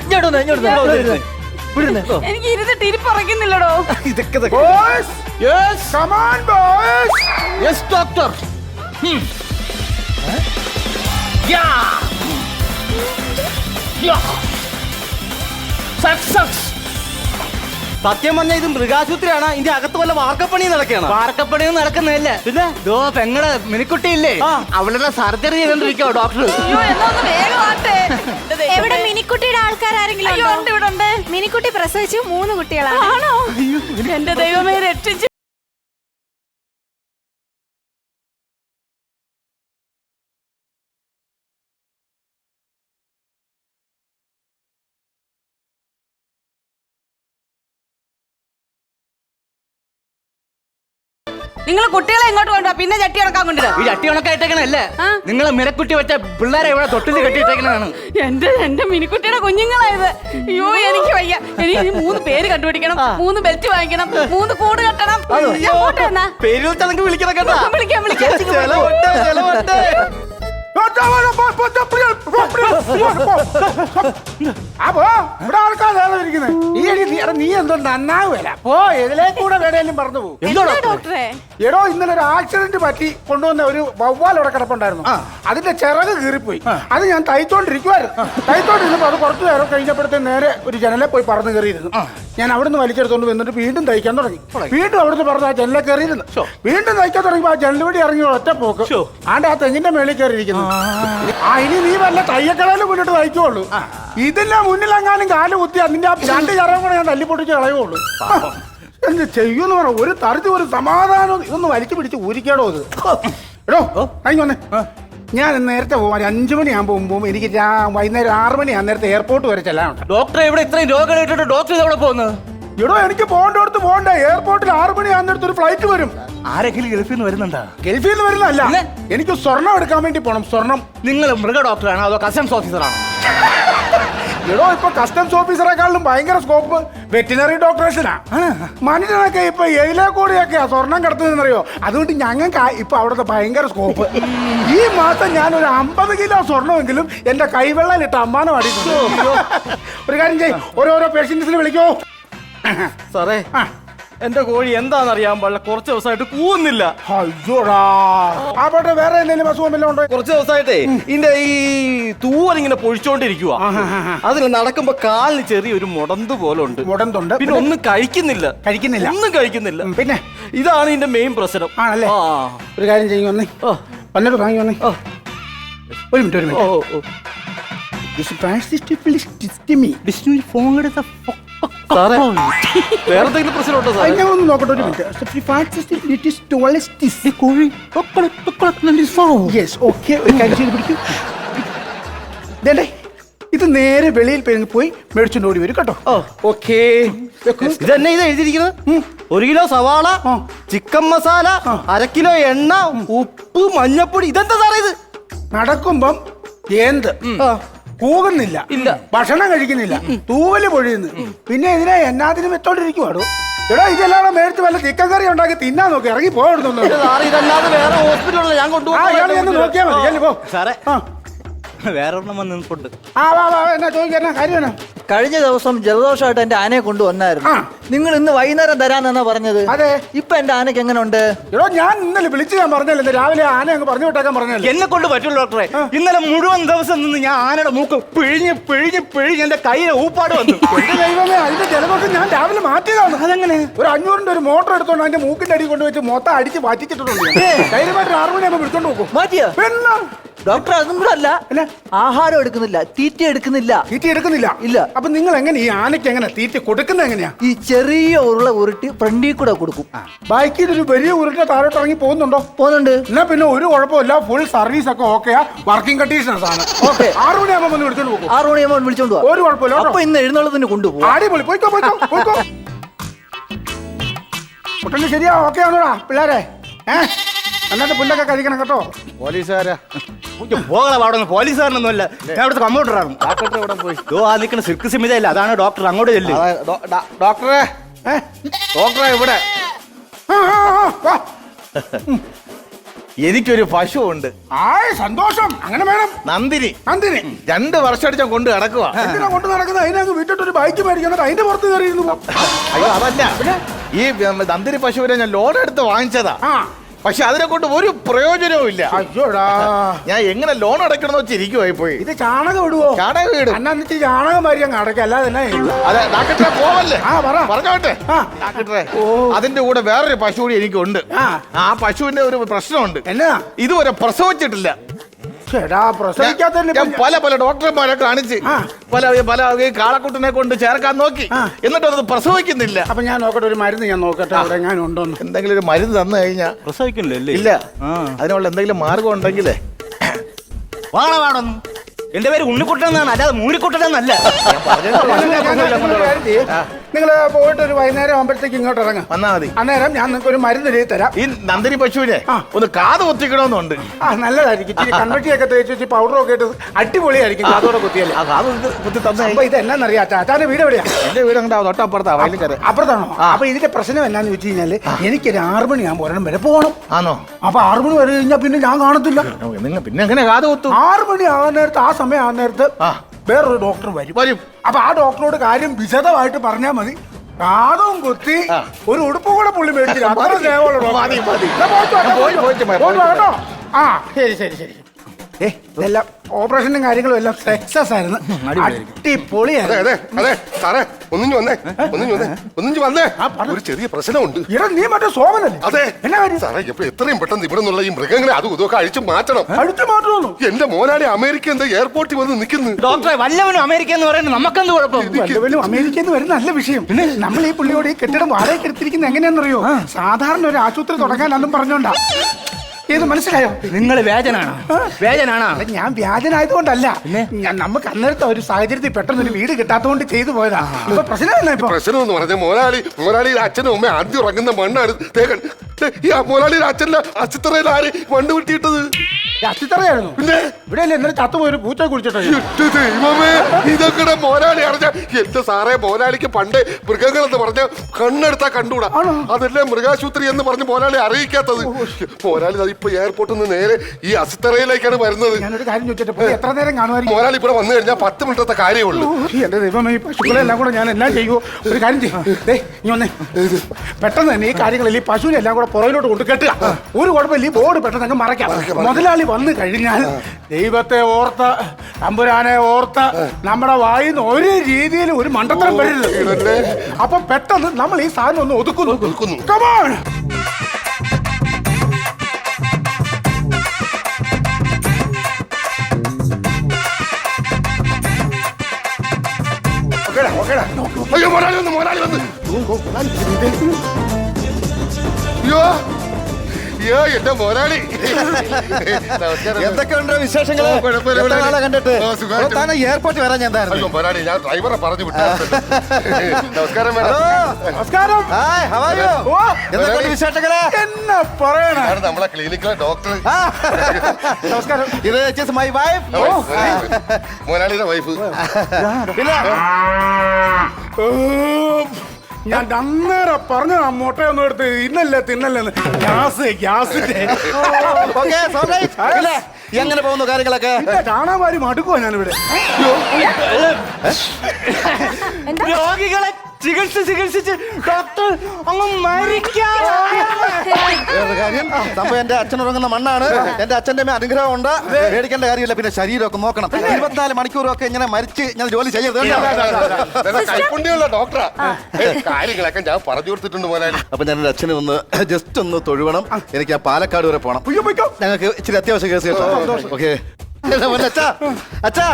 എനിക്ക് ഇരുന്നിട്ട് ഇരിപ്പറക്കുന്നില്ലടോ. ഇതൊക്കെ ഡോക്ടർ. സത്യം പറഞ്ഞാൽ ഇത് മൃഗാശുപത്രിയാണ്. ഇതിന്റെ അകത്ത് വല്ല വാർക്കപ്പണി നടക്കുകയാണ്. വാർക്കപ്പണിയൊന്നും നടക്കുന്നതല്ലേ. പിന്നെ ഇതോ പെങ്ങളെ മിനിക്കുട്ടി ഇല്ലേ, അവളുടെ സർജറി ചെയ്തോണ്ടിരിക്കോ ഡോക്ടർ. എവിടെ മിനിക്കുട്ടിയുടെ ആൾക്കാരെങ്കിലും മിനിക്കുട്ടി പ്രസവിച്ചു 3 കുട്ടികളാണ്. ആണോ? എന്റെ ദൈവമേ രക്ഷിച്ചു. നിങ്ങൾ കുട്ടികളെ ഇങ്ങോട്ട് കൊണ്ടുവാ, പിന്നെ ചട്ടി ഉണക്കാൻ കൊണ്ടുവരാം. ഈ ചട്ടി ഉണക്കായിട്ടേക്കണല്ലേ നിങ്ങളെ മിനക്കുട്ടി വെച്ച പിള്ളേരെ ഇവിടെ തൊട്ടിൽ കെട്ടിയിട്ടേക്കണാണ്. എന്റെ മിനിക്കുട്ടിയുടെ കുഞ്ഞുങ്ങളായത്. അയ്യോ എനിക്ക് വയ്യ. എനിക്ക് 3 പേര് കണ്ടുപിടിക്കണം, 3 ബെൽറ്റ് വാങ്ങിക്കണം, 3 കൂട് കെട്ടണം. ഞാൻ പോട്ടെ എന്നാ. പേര് തനക്ക് വിളിക്കണം കേട്ടോ. വിളിക്കാം. അപ്പോ ഇവിടെ ആൾക്കാരാണ് ഇരിക്കുന്നത്. നീ എന്തോ നന്നാവുകയല്ല. പോ ഇതിലേക്കൂടെ വേണേലും പറഞ്ഞു പോകും. ഡോക്ടറെ എടോ ഇന്നലെ ഒരു ആക്സിഡന്റ് പറ്റി കൊണ്ടുവന്ന ഒരു വവ്വാൽ അവിടെ കിടപ്പുണ്ടായിരുന്നു. അതിന്റെ ചിറക് കീറിപ്പോയി. അത് ഞാൻ തയ്ച്ചോണ്ടിരിക്കുവായിരുന്നു. തയ്ച്ചോണ്ടിരുന്നപ്പോ അത് കുറച്ചു നേരം കഴിഞ്ഞപ്പോഴത്തെ നേരെ ഒരു ജനലെ പോയി പറന്ന് കയറിയിരുന്നു. ഞാൻ അവിടുന്ന് വലിച്ചെടുത്തോണ്ട് വന്നിട്ട് വീണ്ടും തയ്ക്കാൻ തുടങ്ങി. വീണ്ടും അവിടുന്ന് പറഞ്ഞ് ആ ജനലെ കയറിയിരുന്നു. വീണ്ടും തയ്ക്കാൻ തുടങ്ങിയപ്പോ ആ ജനൽ വഴി ഇറങ്ങി ഒറ്റ പോക്ക്. ആണ്ട് ആ തെങ്ങിന്റെ മേളിൽ കയറിയിരിക്കുന്നു. ഇനി നീ വല്ല തയ്യക്കടയിൽ മുന്നിട്ട് തയ്ക്കുള്ളൂ. ഇതെല്ലാം മുന്നിലെങ്ങാനും കാല് കുത്തി അതിന്റെ ആ 2 ചറവും കൂടെ ഞാൻ തല്ലിപ്പൊട്ടിച്ച് കളയുള്ളൂ. എന്ത് ചെയ്യൂന്ന് പറ. ഒരു തരത്തിൽ ഒരു സമാധാനം. ഇതൊന്ന് വലിച്ചു പിടിച്ച് ഊരിക്കാടോ അത്. എടോ കഴിഞ്ഞു വന്നേ. ഞാൻ നേരത്തെ പോവാൻ 5 മണിയാകുമ്പോൾ പോകുമ്പോൾ എനിക്ക് വൈകുന്നേരം 6 മണിയാകും നേരത്തെ എയർപോർട്ട് വരെ ചെല്ലാനുണ്ട്. ഡോക്ടറെ ഇവിടെ ഇത്രയും രോഗം ഇട്ടിട്ട് ഡോക്ടർ എവിടെ പോകുന്നത്? എടോ എനിക്ക് പോകേണ്ടടുത്ത് പോകണ്ടേ. എയർപോർട്ടിൽ 6 മണിയാകുന്നിടത്ത് ഒരു ഫ്ലൈറ്റ് വരും. ആരെങ്കിലും ഗൾഫിൽ നിന്ന് വരുന്നുണ്ടോ? ഗൾഫിൽ നിന്ന് വരുന്നതല്ല, എനിക്ക് സ്വർണം എടുക്കാൻ വേണ്ടി പോണം. സ്വർണം. നിങ്ങൾ മൃഗ ഡോക്ടറാണോ അതോ കസ്റ്റംസ് ഓഫീസറാണോ? എടോ ഇപ്പൊ കസ്റ്റംസ് ഓഫീസറെക്കാളും ഭയങ്കര സ്കോപ്പ് വെറ്റിനറി ഡോക്ടേഴ്സിനാ. മനുഷ്യനൊക്കെ ഇപ്പൊ എയിലെ കൂടെയൊക്കെയാ സ്വർണം കിടത്തുന്നറിയോ. അതുകൊണ്ട് ഞങ്ങൾക്ക് ഇപ്പൊ അവിടുത്തെ ഭയങ്കര സ്കോപ്പ്. ഈ മാസം ഞാൻ ഒരു 50 കിലോ സ്വർണ്ണമെങ്കിലും എന്റെ കൈവെള്ളയിലിട്ട് അമ്മാനം അടിക്കുന്നു. ഒരു കാര്യം ചെയ്യും, ഓരോരോ പേഷ്യൻസിന് വിളിക്കോ. സാറേ എന്റെ കോഴി എന്താണെന്നറിയാൻ പാടില്ല, കുറച്ച് ദിവസമായിട്ട് കൂവുന്നില്ല. അയ്യോടാ. അവിടെ വേറെ എന്തെങ്കിലും അസുഖം വല്ലതും ഉണ്ടോ? കുറച്ച് ദിവസമായിട്ടേ ഇതിന്റെ ഈ തൂവലിങ്ങനെ പൊഴിച്ചോണ്ടിരിക്കുക. അതിന് നടക്കുമ്പോ കാലിന് ചെറിയൊരു മുടന്ത് പോലെ ഉണ്ട്. മുടന്തുണ്ട്. പിന്നെ ഒന്നും കഴിക്കുന്നില്ല. ഒന്നും കഴിക്കുന്നില്ല. പിന്നെ ഇതാണ് ഇതിന്റെ മെയിൻ പ്രശ്നം. ആണല്ലേ. ഒരു കാര്യം ചെയ്യും വന്നേ. വന്നിട്ട് വാങ്ങി വന്നേ. ഒരു മിനിറ്റ്. വേറെ എന്തെങ്കിലും പ്രശ്നമുണ്ടോ സാർ? ഒന്ന് നോക്കട്ടെ ഒരു മിനിറ്റ്. ഇത് നേരെ വെളിയിൽ പോയി മേടിച്ചോണ്ട് ഓടി വരും കേട്ടോ. ഓക്കേ. ഇതന്നെ ഇത് എഴുതിയിരിക്കുന്നത് 1 കിലോ സവാള, ചിക്കൻ മസാല, 1/2 കിലോ എണ്ണ, ഉപ്പ്, മഞ്ഞപ്പൊടി. ഇതെന്താ സാറേ ഇത്? നടക്കുമ്പം എന്ത് കൂകുന്നില്ല, ഇല്ല ഭക്ഷണം കഴിക്കുന്നില്ല, തൂവല് പൊഴിയുന്നു. പിന്നെ ഇതിനെ എന്നാത്തിനും വെച്ചോണ്ടിരിക്കുവാടോ. എടാ ഇതെല്ലാം മേടിച്ച് വല്ല ചിക്കൻ കറി ഉണ്ടാക്കി തിന്നാൻ നോക്കി ഇറങ്ങി പോകണമെന്നു. ഇതല്ലാതെ വേറെ ഹോസ്പിറ്റലിൽ ഞാൻ കൊണ്ടുപോകാൻ നോക്കിയാൽ മതി. പോ സാറേ. വേറെ ഒരെണ്ണം വന്നിട്ടുണ്ട്. എന്നാ ചോദിക്കാ കാര്യം? കഴിഞ്ഞ ദിവസം ജലദോഷമായിട്ട് എന്റെ ആനയെ കൊണ്ടുവന്നായിരുന്നു. നിങ്ങൾ ഇന്ന് വൈകുന്നേരം തരാന്നാ പറഞ്ഞത്. അതെ. ഇപ്പൊ എന്റെ ആനയ്ക്ക് എങ്ങനെ ഉണ്ട്? എടോ ഞാൻ ഇന്നലെ വിളിച്ച് ഞാൻ പറഞ്ഞല്ലേ, രാവിലെ ആന അങ്ങ് പറഞ്ഞു വിട്ടേക്കാൻ പറഞ്ഞല്ലേ. എന്നെ കൊണ്ട് പറ്റുള്ളൂ ഡോക്ടറെ. ഇന്നലെ മുഴുവൻ ദിവസം നിന്ന് ഞാൻ ആനയുടെ മൂക്ക് പിഴിഞ്ഞ് എന്റെ കയ്യിലെ ഊപ്പാട് വന്നു. എന്റെ ദൈവമേ, അതിന്റെ ജലദോഷം ഞാൻ രാവിലെ മാറ്റിയതാണ്. അതെങ്ങനെ? ഒരു 500-ന്റെ ഒരു മോട്ടർ എടുത്തോണ്ട് അതിന്റെ മൂക്കിന്റെ അടി കൊണ്ടുവച്ച് മൊത്തം അടിച്ച് മാറ്റിച്ചിട്ടുണ്ട്. ധൈര്യമായിട്ട് 6 മണിയാകുമ്പോൾ വിളിച്ചോണ്ട് പോകും. മാറ്റിയോ? പിന്നെ ഡോക്ടർ അതും കൂടെ അല്ല, ആഹാരം എടുക്കുന്നില്ല, തീറ്റ എടുക്കുന്നില്ല. തീറ്റ എടുക്കുന്നില്ല? ഇല്ല. അപ്പൊ നിങ്ങൾ എങ്ങനെ ഈ ആനയ്ക്ക് എങ്ങനെ തീറ്റ കൊടുക്കുന്നത്? എങ്ങനെയാ? ഈ ചെറിയ ഉരുള ഉരുട്ടി ഫ്രണ്ടിൽ കൂടെ കൊടുക്കും. ബാക്കിൽ ഒരു വലിയ ഉരുട്ട താഴോട്ട് ഇറങ്ങി പോകുന്നുണ്ടോ? പോകുന്നുണ്ട്. എന്നാ പിന്നെ ഒരു കുഴപ്പമില്ല, ഫുൾ സർവീസ് ഒക്കെ ഓക്കെയാ, വർക്കിംഗ് കണ്ടീഷൻസ് ആണ്. 6 മണിയാകുമ്പോൾ വന്ന് വിളിച്ചോണ്ട് പോകും. 6 മണിയാകുമ്പോൾ വിളിച്ചോണ്ട് പോകും. ഒരു കുഴപ്പമില്ല. അപ്പൊ ഇന്ന് എഴുന്നള്ളതിന് കൊണ്ടുപോകും. അടിപൊളി. പോയിക്കോ. കുട്ടന് ശരിയാ? ഓക്കെ ആണോടാ പിള്ളേരെ? എന്നിട്ട് പുല്ലൊക്കെ കഴിക്കണം കേട്ടോ. പോലീസുകാരാ പോലീസുകാരനൊന്നും അല്ല, ഞാൻ അവിടുത്തെ കമ്പ്യൂട്ടറാണ്. ഡോക്ടർ ഇവിടെ പോയി. ആ നിൽക്കുന്ന സിൽക്ക് സിമിതയല്ല, അതാണ് ഡോക്ടർ. അങ്ങോട്ട് ചെല്ലു. ഡോക്ടറെ ഇവിടെ. എനിക്കൊരു പശു ഉണ്ട്. സന്തോഷം. അങ്ങനെ വേണം. നന്ദിനി 2 വർഷമായിട്ട് ഞാൻ കൊണ്ട് കിടക്കുക. എന്തിനാ കൊണ്ട് നടക്കുന്നത്? അതിനകത്ത് വീട്ടിട്ടൊരു ബൈക്ക് മേടിക്കുന്നത് അതിന്റെ പുറത്ത് കയറിയിരുന്നു. അയ്യോ അതല്ല, ഈ നന്ദിനി പശുവിനെ ഞാൻ ലോൺ എടുത്ത് വാങ്ങിച്ചതാ. പക്ഷെ അതിനെ കൊണ്ട് ഒരു പ്രയോജനവും ഇല്ല. അയ്യോടാ, ഞാൻ എങ്ങനെ ലോൺ അടയ്ക്കണമെന്ന് വെച്ചിരിക്കുവായി പോയി. ഇത് ചാണകം ഇടുവോ? ചാണകം ഇടും. അന്നിട്ട് ചാണകം മാറി അങ്ങ് അടയ്ക്കാം, അല്ലാതെ തന്നെ അതെ ഡാക്ടറെ പോവല്ലേ? പറഞ്ഞോട്ടെ. ആ. ഡാക്ടറെ, അതിന്റെ കൂടെ വേറൊരു പശു കൂടി എനിക്കുണ്ട്. ആ പശുവിന്റെ ഒരു പ്രശ്നമുണ്ട്. എന്നാ? ഇതുവരെ പ്രസവിച്ചിട്ടില്ല. ഞാൻ പല ഡോക്ടർമാരെ കാണിച്ച് പല കാളക്കുട്ടിനെ കൊണ്ട് ചേർക്കാൻ നോക്കി, എന്നിട്ടത് പ്രസവിക്കുന്നില്ല. അപ്പൊ ഞാൻ നോക്കട്ടെ, ഒരു മരുന്ന് ഞാൻ നോക്കട്ടെ അവിടെ ഞാൻ ഉണ്ടോന്ന്. എന്തെങ്കിലും ഒരു മരുന്ന് തന്നു കഴിഞ്ഞാൽ പ്രസവിക്കില്ലേ? ഇല്ല. അതിനുള്ള എന്തെങ്കിലും മാർഗം ഉണ്ടെങ്കിലേ. വാണൊന്നും എന്റെ പേര് ഉണ്ണിക്കുട്ടൻ എന്നാണ്, അല്ലാതെ മൂരിക്കുട്ടൻ എന്നല്ല. നിങ്ങൾ പോയിട്ട് ഒരു വൈകുന്നേരം ആകുമ്പോഴത്തേക്ക് ഇങ്ങോട്ട് ഇറങ്ങാം, വന്നാ മതി. അന്നേരം ഞാൻ നിങ്ങൾക്ക് ഒരു മരുന്ന് എഴുതി തരാം. ഈ നന്ദിനി പശുവിനെ ഒന്ന് കാത് കുത്തിക്കണമെന്നുണ്ട്. നല്ലതായിരിക്കും. ഇച്ചിരി കൺവെട്ടിയൊക്കെ തേച്ച് വെച്ച് പൗഡറൊക്കെ ഇട്ട് അടിപൊളിയായിരിക്കും കാതോടെ കുത്തിയല്ലേ. കുത്തി തന്നെ. അപ്പൊ ഇത് എന്നാന്നറിയാ, ചാച്ചാന്റെ വീട് എവിടെയാ? എന്റെ വീട് അങ്ങോട്ട് തൊട്ടപ്പുറത്താ, വയലിക്കര. അപ്പുറത്താണോ? അപ്പൊ ഇതിന്റെ പ്രശ്നം എന്നാന്ന് വെച്ച് കഴിഞ്ഞാല് എനിക്കൊരു 6 മണിയാകുമ്പോൾ ഒരെണ്ണം വരെ പോകണം. ആണോ? അപ്പൊ 6 മണി വരെ കഴിഞ്ഞാൽ പിന്നെ ഞാൻ കാണത്തില്ല. പിന്നെ എങ്ങനെ കാത് കുത്തും? 6 മണി ആകാൻ നേരത്ത്, ആ സമയം ആകുന്ന നേരത്ത് വേറൊരു ഡോക്ടർ വരും. അപ്പൊ ആ ഡോക്ടറോട് കാര്യം വിശദമായിട്ട് പറഞ്ഞാൽ മതി. കാതും കുത്തി ഒരു ഉടുപ്പ് കൂടെ പുള്ളി മേടിച്ചില്ല. കേട്ടോ? ആ ശരി ശരി ശരി. ഇതെല്ലാം ഓപ്പറേഷനും കാര്യങ്ങളും എല്ലാം സക്സസ് ആയിരുന്നു. വന്നേ ഒരു ചെറിയ പ്രശ്നമുണ്ട്. നീ മറ്റേ സോമനല്ലേ? അതെ. എന്നാ കാര്യം? സാറേ, എത്രയും പെട്ടെന്ന് ഇവിടെ നിന്നുള്ള ഈ മൃഗങ്ങളെ അതും ഇതൊക്കെ അഴിച്ചു മാറ്റണം. അഴിച്ചു മാറ്റുമോ? എന്റെ മോനാളി അമേരിക്ക എന്താ എയർപോർട്ടിൽ വന്ന് നിൽക്കുന്നു. ഡോക്ടറെ, വല്ലവനും അമേരിക്ക എന്ന് പറയുന്നത് നമുക്കെന്ത് കുഴപ്പം? വല്ലവനും അമേരിക്ക എന്ന് വരുന്ന നല്ല വിഷയം. നമ്മൾ ഈ പുള്ളിയോട് ഈ കെട്ടിടം വാടകയ്ക്ക് എടുത്തിരിക്കുന്നത് എങ്ങനെയാണെന്നറിയോ? സാധാരണ ഒരു ആശുപത്രി തുടങ്ങാൻ അന്നും പറഞ്ഞോണ്ടാ. ഇത് മനസ്സിലായോ? നിങ്ങൾ വ്യാജനാണോ? ഞാൻ വ്യാജനായതുകൊണ്ടല്ല, നമുക്ക് അന്നേരത്തെ ഒരു സാഹചര്യത്തിൽ പെട്ടെന്ന് ഒരു വീട് കിട്ടാത്തതുകൊണ്ട് ചെയ്തു പോയതാ. ഇപ്പൊ പ്രശ്നമല്ല. ഇപ്പൊ പ്രശ്നം എന്ന് പറഞ്ഞ മോനാളിയുടെ അച്ഛനും അമ്മ ആദ്യം ഉറങ്ങുന്ന മണ്ണാണ് തേക്കൻ. ഈ മോനാളിയുടെ അച്ഛന്റെ അച്ചിത്തറയിൽ ആര് മണ്ണ് വിട്ടിട്ടത്? അച്ചിത്തറയായിരുന്നു. പിന്നെ ഇവിടെ അല്ലേ ഇന്നലെ ചത്തുപോയൊരു പൂച്ച കുടിച്ചിട്ടോ? ദൈവമേ, ഇതൊക്കെ മോനാളി അറിഞ്ഞ. എന്റെ സാറേ, മോനാളിക്ക് പണ്ട് മൃഗങ്ങൾ എന്ന് പറഞ്ഞ കണ്ണെടുത്താ കണ്ടുകൂടാ. അതല്ലേ മൃഗാശുപത്രി എന്ന് പറഞ്ഞ് മോനാളി അറിയിക്കാത്തത്. മോനാളി ഇപ്പൊ എയർപോർട്ടിൽ നിന്ന് നേരെ ഈ അസിത്തറയിലേക്കാണ് വരുന്നത്. ഞാനൊരു കാര്യം ചോദിച്ചിട്ട് എത്ര നേരം കാണുമായിരിക്കും? മോനാളി ഇവിടെ വന്നു കഴിഞ്ഞാൽ 10 മിനിറ്റത്തെ കാര്യമുള്ളൂ. എന്റെ ദൈവമേ, ഈ പശുക്കളെല്ലാം കൂടെ ഞാൻ എല്ലാം ചെയ്യുമോ? ഒരു കാര്യം ചെയ്യും, പെട്ടെന്ന് തന്നെ ഈ കാര്യങ്ങളിൽ ഈ പശുവിനെ എല്ലാം കൂടെ പുറകിലോട്ട് കൊണ്ട് കെട്ടുക. ഒരു കുഴപ്പമില്ല, ഈ ബോർഡ് പെട്ടെന്ന് അങ്ങ് മറയ്ക്കാം. മുതലാളി വന്നു കഴിഞ്ഞാൽ ദൈവത്തെ ഓർത്ത്, തമ്പുരാനെ ഓർത്ത് നമ്മുടെ വായിന്ന് ഒരു രീതിയിൽ ഒരു മണ്ടത്തരം വരരുത്. അപ്പൊ പെട്ടെന്ന് നമ്മൾ ഈ സാധനം ഒന്ന് ഒതുക്കുന്നു. കമോൺ. അയ്യോ, മോനാളി വന്ന്. അയ്യോ, എന്റെ മോനാളി. എന്തൊക്കെയുണ്ട് വിശേഷങ്ങള്? കണ്ടിട്ട് എയർപോർട്ടിൽ വരാൻ ഞാൻ മോനാളി, ഞാൻ ഡ്രൈവറെ പറഞ്ഞു വിട്ടു. നമസ്കാരം. നമസ്കാരം. വിശേഷങ്ങള് എന്നാ പറയണ? നമ്മളെ ക്ലിനിക്കിലെ ഡോക്ടർ. നമസ്കാരം. ഇത് മൈ വൈഫ്, മോനാളിയുടെ വൈഫ്. ഞാൻ അന്നേരം പറഞ്ഞ മുട്ടയൊന്നും എടുത്ത് ഇന്നല്ലേ തിന്നല്ലെന്ന്. ഗ്യാസിന്റെ എങ്ങനെ പോകുന്നു കാര്യങ്ങളൊക്കെ? കാണാൻ മടുക്കുവാ ഞാനിവിടെ. രോഗികളെ ചികിത്സിച്ച് ഡോക്ടർ അങ്ങ് വേറൊരു കാര്യം, സംഭവം എന്റെ അച്ഛൻ ഉറങ്ങുന്ന മണ്ണാണ്. എന്റെ അച്ഛന്റെ അനുഗ്രഹം ഉണ്ട്, പേടിക്കേണ്ട കാര്യമില്ല. പിന്നെ ശരീരമൊക്കെ നോക്കണം. 24 മണിക്കൂറൊക്കെ ഇങ്ങനെ മരിച്ച് ഞാൻ ജോലി ചെയ്യരുത്. കൈപ്പുണ്യുള്ള ഡോക്ടറാ. കാര്യങ്ങളൊക്കെ ഞാൻ പറഞ്ഞു കൊടുത്തിട്ടുണ്ട് മോനാളി. അപ്പൊ ഞാൻ എന്റെ അച്ഛനെ ഒന്ന് ജസ്റ്റ് ഒന്ന് തൊഴുവണം. എനിക്ക് ആ പാലക്കാട് വരെ പോണം. ഞങ്ങൾക്ക് ഇച്ചിരി അത്യാവശ്യ കേസ് കേട്ടോ. ഓക്കെ അച്ഛാ, അച്ഛാ.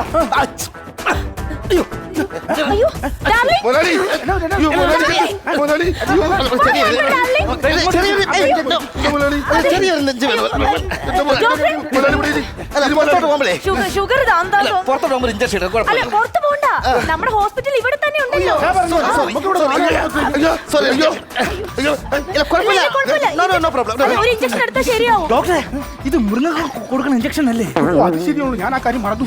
പുറത്തോട്ട് പോകുമ്പോൾ ഇഞ്ചക്ഷൻ നമ്മുടെ ഹോസ്പിറ്റൽ ഇവിടെ തന്നെ ഉണ്ടല്ലോ. ഒരു ഇഞ്ചക്ഷൻ എടുത്താൽ ശരിയാവും. ഡോക്ടറെ, ഇത് മൃഗങ്ങൾ കൊടുക്കുന്ന ഇഞ്ചക്ഷൻ അല്ലേ? ശരിയുള്ളൂ, ഞാൻ ആ കാര്യം മറന്നു.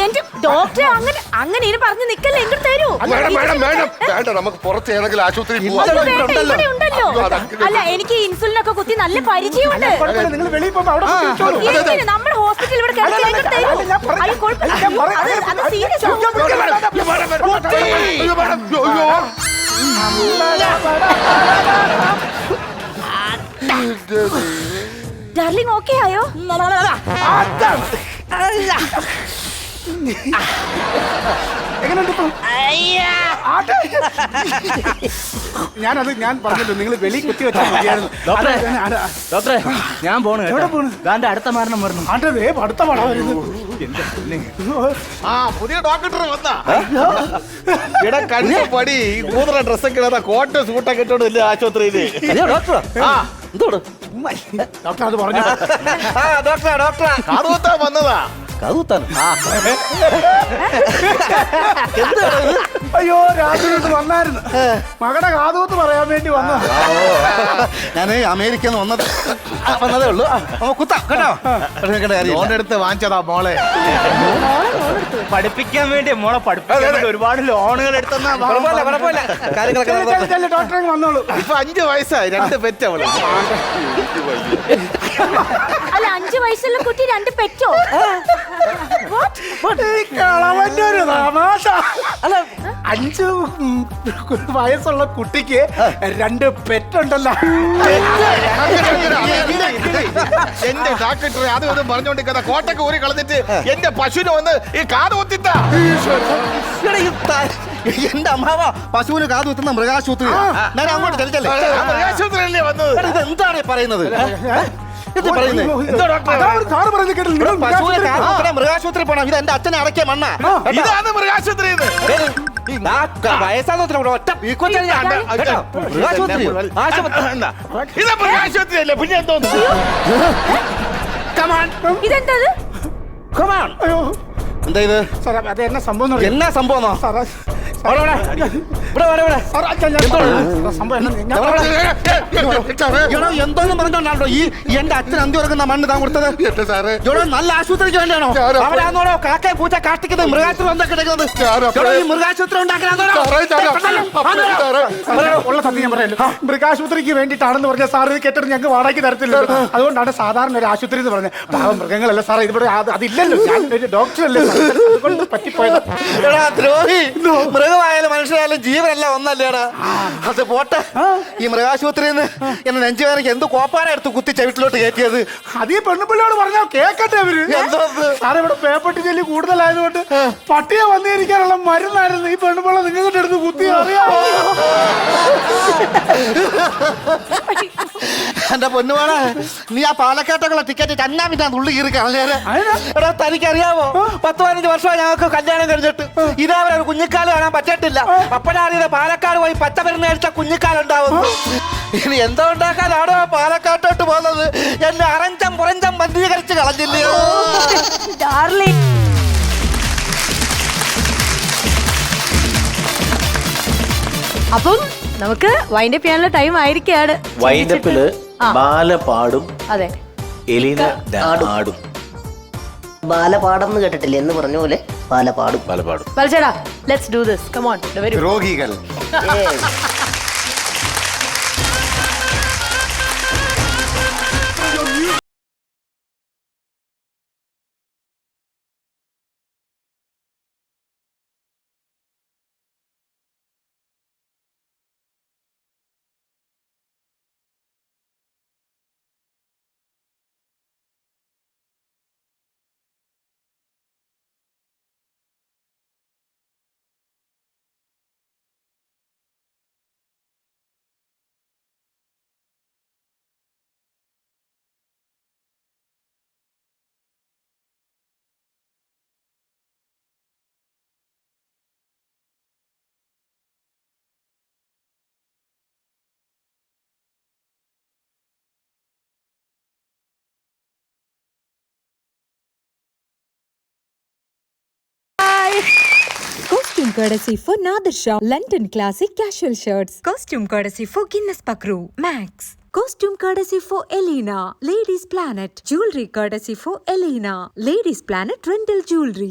എന്റെ ഡോക്ടറെ അങ്ങനെ ഇനി പറഞ്ഞു നിക്കല്ലേ, എങ്ങോട്ട് തരൂ. വേണ്ട, നമുക്ക് പുറത്ത് ഏതെങ്കിലും ആശുപത്രി ഇവിടെ ഉണ്ടല്ലോ. അല്ല, എനിക്ക് ഇൻസുലിൻ ഒക്കെ കുത്തി നല്ല പരിചയമുണ്ട്. നിങ്ങൾ വെളിയിൽ പോകുമ്പോൾ നമ്മുടെ ഹോസ്പിറ്റൽ ഇവിടെ തരൂ. ഡാർലിംഗ് ഓക്കെ ആയോ? ഞാൻ പറഞ്ഞല്ലോ നിങ്ങൾ വെളി കുത്തി വെച്ചാൽ മതിയായിരുന്നു. ഡോക്ടറെ ഞാൻ പോണു. എവിടെ പോണു? ദാന്റെ അടുത്ത മരണം പറഞ്ഞു. അടുത്ത പടം വരുന്നു. ആ പുതിയ ഡോക്ടർ വന്നാ ഇവിടെ കണ്ട പടി കൂതറ ഡ്രസ്സൊക്കെ ഇടാ കോട്ട് സൂട്ടൊക്കെ ഇട്ടോണ്ടില്ല ആശുപത്രിയില്. ഡോക്ടർ ആ എന്തോട് ഡോക്ടർ അത് പറഞ്ഞു. ഡോക്ടറാ കാതുകുത്താൻ വന്നതാ. കാതുകുത്താൻ അയ്യോ രാത്രി വന്നായിരുന്നു. മകളുടെ കാതുകുത്ത് പറയാൻ വേണ്ടി വന്നതാ. ഞാൻ അമേരിക്കയിൽ നിന്ന് വന്നതേ ഉള്ളൂ. കുത്താം കേട്ടോ. ലോൺ എടുത്ത് വാങ്ങിച്ചതാ മോളെ. പഠിപ്പിക്കാൻ വേണ്ടി മോളെ പഠിപ്പിക്കാൻ ഒരുപാട് ലോണുകൾ എടുത്തെന്നാ. ഡോക്ടറെ വന്നോളൂ. ഇപ്പൊ 5 വയസ്സായി, 2 പെറ്റ് അവള്. അല്ല 5 വയസ്സുള്ള കുട്ടി 2 പെറ്റോ? കളവന്റെ ഒരു തമാശ. അല്ല 5 വയസ്സുള്ള കുട്ടിക്ക് 2 പെറ്റുണ്ടല്ലോ. എന്റെ ഡോക്ടർ അത് ഇതും പറഞ്ഞോണ്ടിരിക്കുന്ന കോട്ടൊക്കെ ഊരി കളഞ്ഞിട്ട് എന്റെ പശുവിന് വന്ന് ഈ കാത് കുത്തിത്താ. എന്റെ അമ്മാവ പശുവിന് കാത് കുത്തുന്ന മൃഗാശുപത്രി. ഞാൻ അങ്ങോട്ട് ചലിച്ചല്ലേ. മൃഗാശുപത്രിയല്ലേ വന്നത്? എന്താണ് പറയുന്നത്? മൃഗാശുപത്രി പോണം. ഇത് എന്റെ അച്ഛനെ അടക്കിയ മണ്ണ. ഇതാണ് മൃഗാശുപത്രി. ഇത് മൃഗാശുപത്രി അല്ലേ പിന്നെ എന്തോന്നു? ഇതെന്തത്? എന്താ ഇത്? എന്നാ സംഭവം? എന്നാ സംഭവം? എന്തോന്നും പറഞ്ഞോണ്ടാണോ ഈ എന്റെ അച്ഛൻ അന്തി ഉറങ്ങുന്ന മണ്ണ് താൻ കൊടുത്തത്? നല്ല ആശുപത്രിക്ക് വേണ്ടിയാണോ? അവരാന്നോടോ കാക്കയെ പൂച്ച കാട്ടിക്കുന്നത് മൃഗാശുപത്രി എന്താ കിടക്കുന്നത്? ഈ മൃഗാശുപത്രി ഉള്ള സത്യം ഞാൻ പറയല്ലോ. മൃഗാശുപത്രിക്ക് വേണ്ടിയിട്ടാണെന്ന് പറഞ്ഞ സാർ ഇത് കേട്ടിട്ട് ഞങ്ങൾക്ക് വാടകയ്ക്ക് തരത്തില്ല. അതുകൊണ്ടാണ് സാധാരണ ഒരു ആശുപത്രി എന്ന് പറഞ്ഞത്. പാവം മൃഗങ്ങളല്ല സാറേ, ഇവിടെ അതില്ലല്ലോ. ഞാൻ ഒരു ഡോക്ടറല്ലേ, അതുകൊണ്ട് പറ്റിപ്പോയത്. ദ്രോഹി, മൃഗമായാലും മനുഷ്യരായാലും ജീവനല്ല ഒന്നല്ലേടാ. അത് പോട്ടെ. ഈ മൃഗാശുപത്രിയിൽ നിന്ന് എന്നെ നെഞ്ചുവേദനയ്ക്ക് എന്ത് കോപ്പാന എടുത്ത് കുത്തി ചെവിട്ടിലോട്ട് കയറ്റിയത്? അത് ഈ പെണ്ണുപിള്ളയോട് പറഞ്ഞാൽ കേക്കട്ടെ അവര്. സാറേ ഇവിടെ പേപ്പട്ടി ചെല്ലി കൂടുതലായതുകൊണ്ട് പട്ടിയെ വന്നിരിക്കാനുള്ള മരുന്നായിരുന്നു ഈ പെണ്ണുപിള്ള നിങ്ങൾക്ക് എടുത്ത് കുത്തി. അറിയാമോ എന്റെ പൊന്നുമാണ്, നീ ആ പാലക്കാട്ടൊക്കെയുള്ള ടിക്കറ്റ് ചന്നാമിന്റെ ഉള്ളി കീറി കളഞ്ഞേരെ. എടാ തനിക്കറിയാമോ, 10-15 വർഷമായി ഞങ്ങൾക്ക് കല്യാണം കഴിഞ്ഞിട്ട് ഇതേവരെ ഒരു കുഞ്ഞിക്കാല് കാണാൻ പറ്റിയിട്ടില്ല. അപ്പോഴാണ് പാലക്കാട് പോയി പച്ചമരുന്ന് കഴിച്ച കുഞ്ഞിക്കാലുണ്ടാവുന്നു. ഇനി എന്തോ ഉണ്ടാക്കാനാണോ പാലക്കാട്ടോട്ട് പോകുന്നത്? എന്നെ അറഞ്ചം പുറഞ്ചം ബന്ധീകരിച്ച് കളഞ്ഞില്ലയോ? അപ്പം നമുക്ക് വൈൻഡപ്പ് ചെയ്യാനുള്ള ടൈം ആയിരിക്കാണ്. വൈൻഡപ്പില് ബാല പാടും, അതെ, എലീന ആടും. ബാലപാഠം എന്ന് കേട്ടിട്ടില്ല എന്ന് പറഞ്ഞ പോലെ ബാലപാടും. ചേട്ടാ let's do this. Come on. രോഗികൾ Costume courtesy for Nadir Shah, London Classic Casual Shirts. Costume courtesy for Guinness Pakru, Max. Costume courtesy for Elena, Ladies Planet. Jewelry courtesy for Elena, Ladies Planet Rental Jewelry.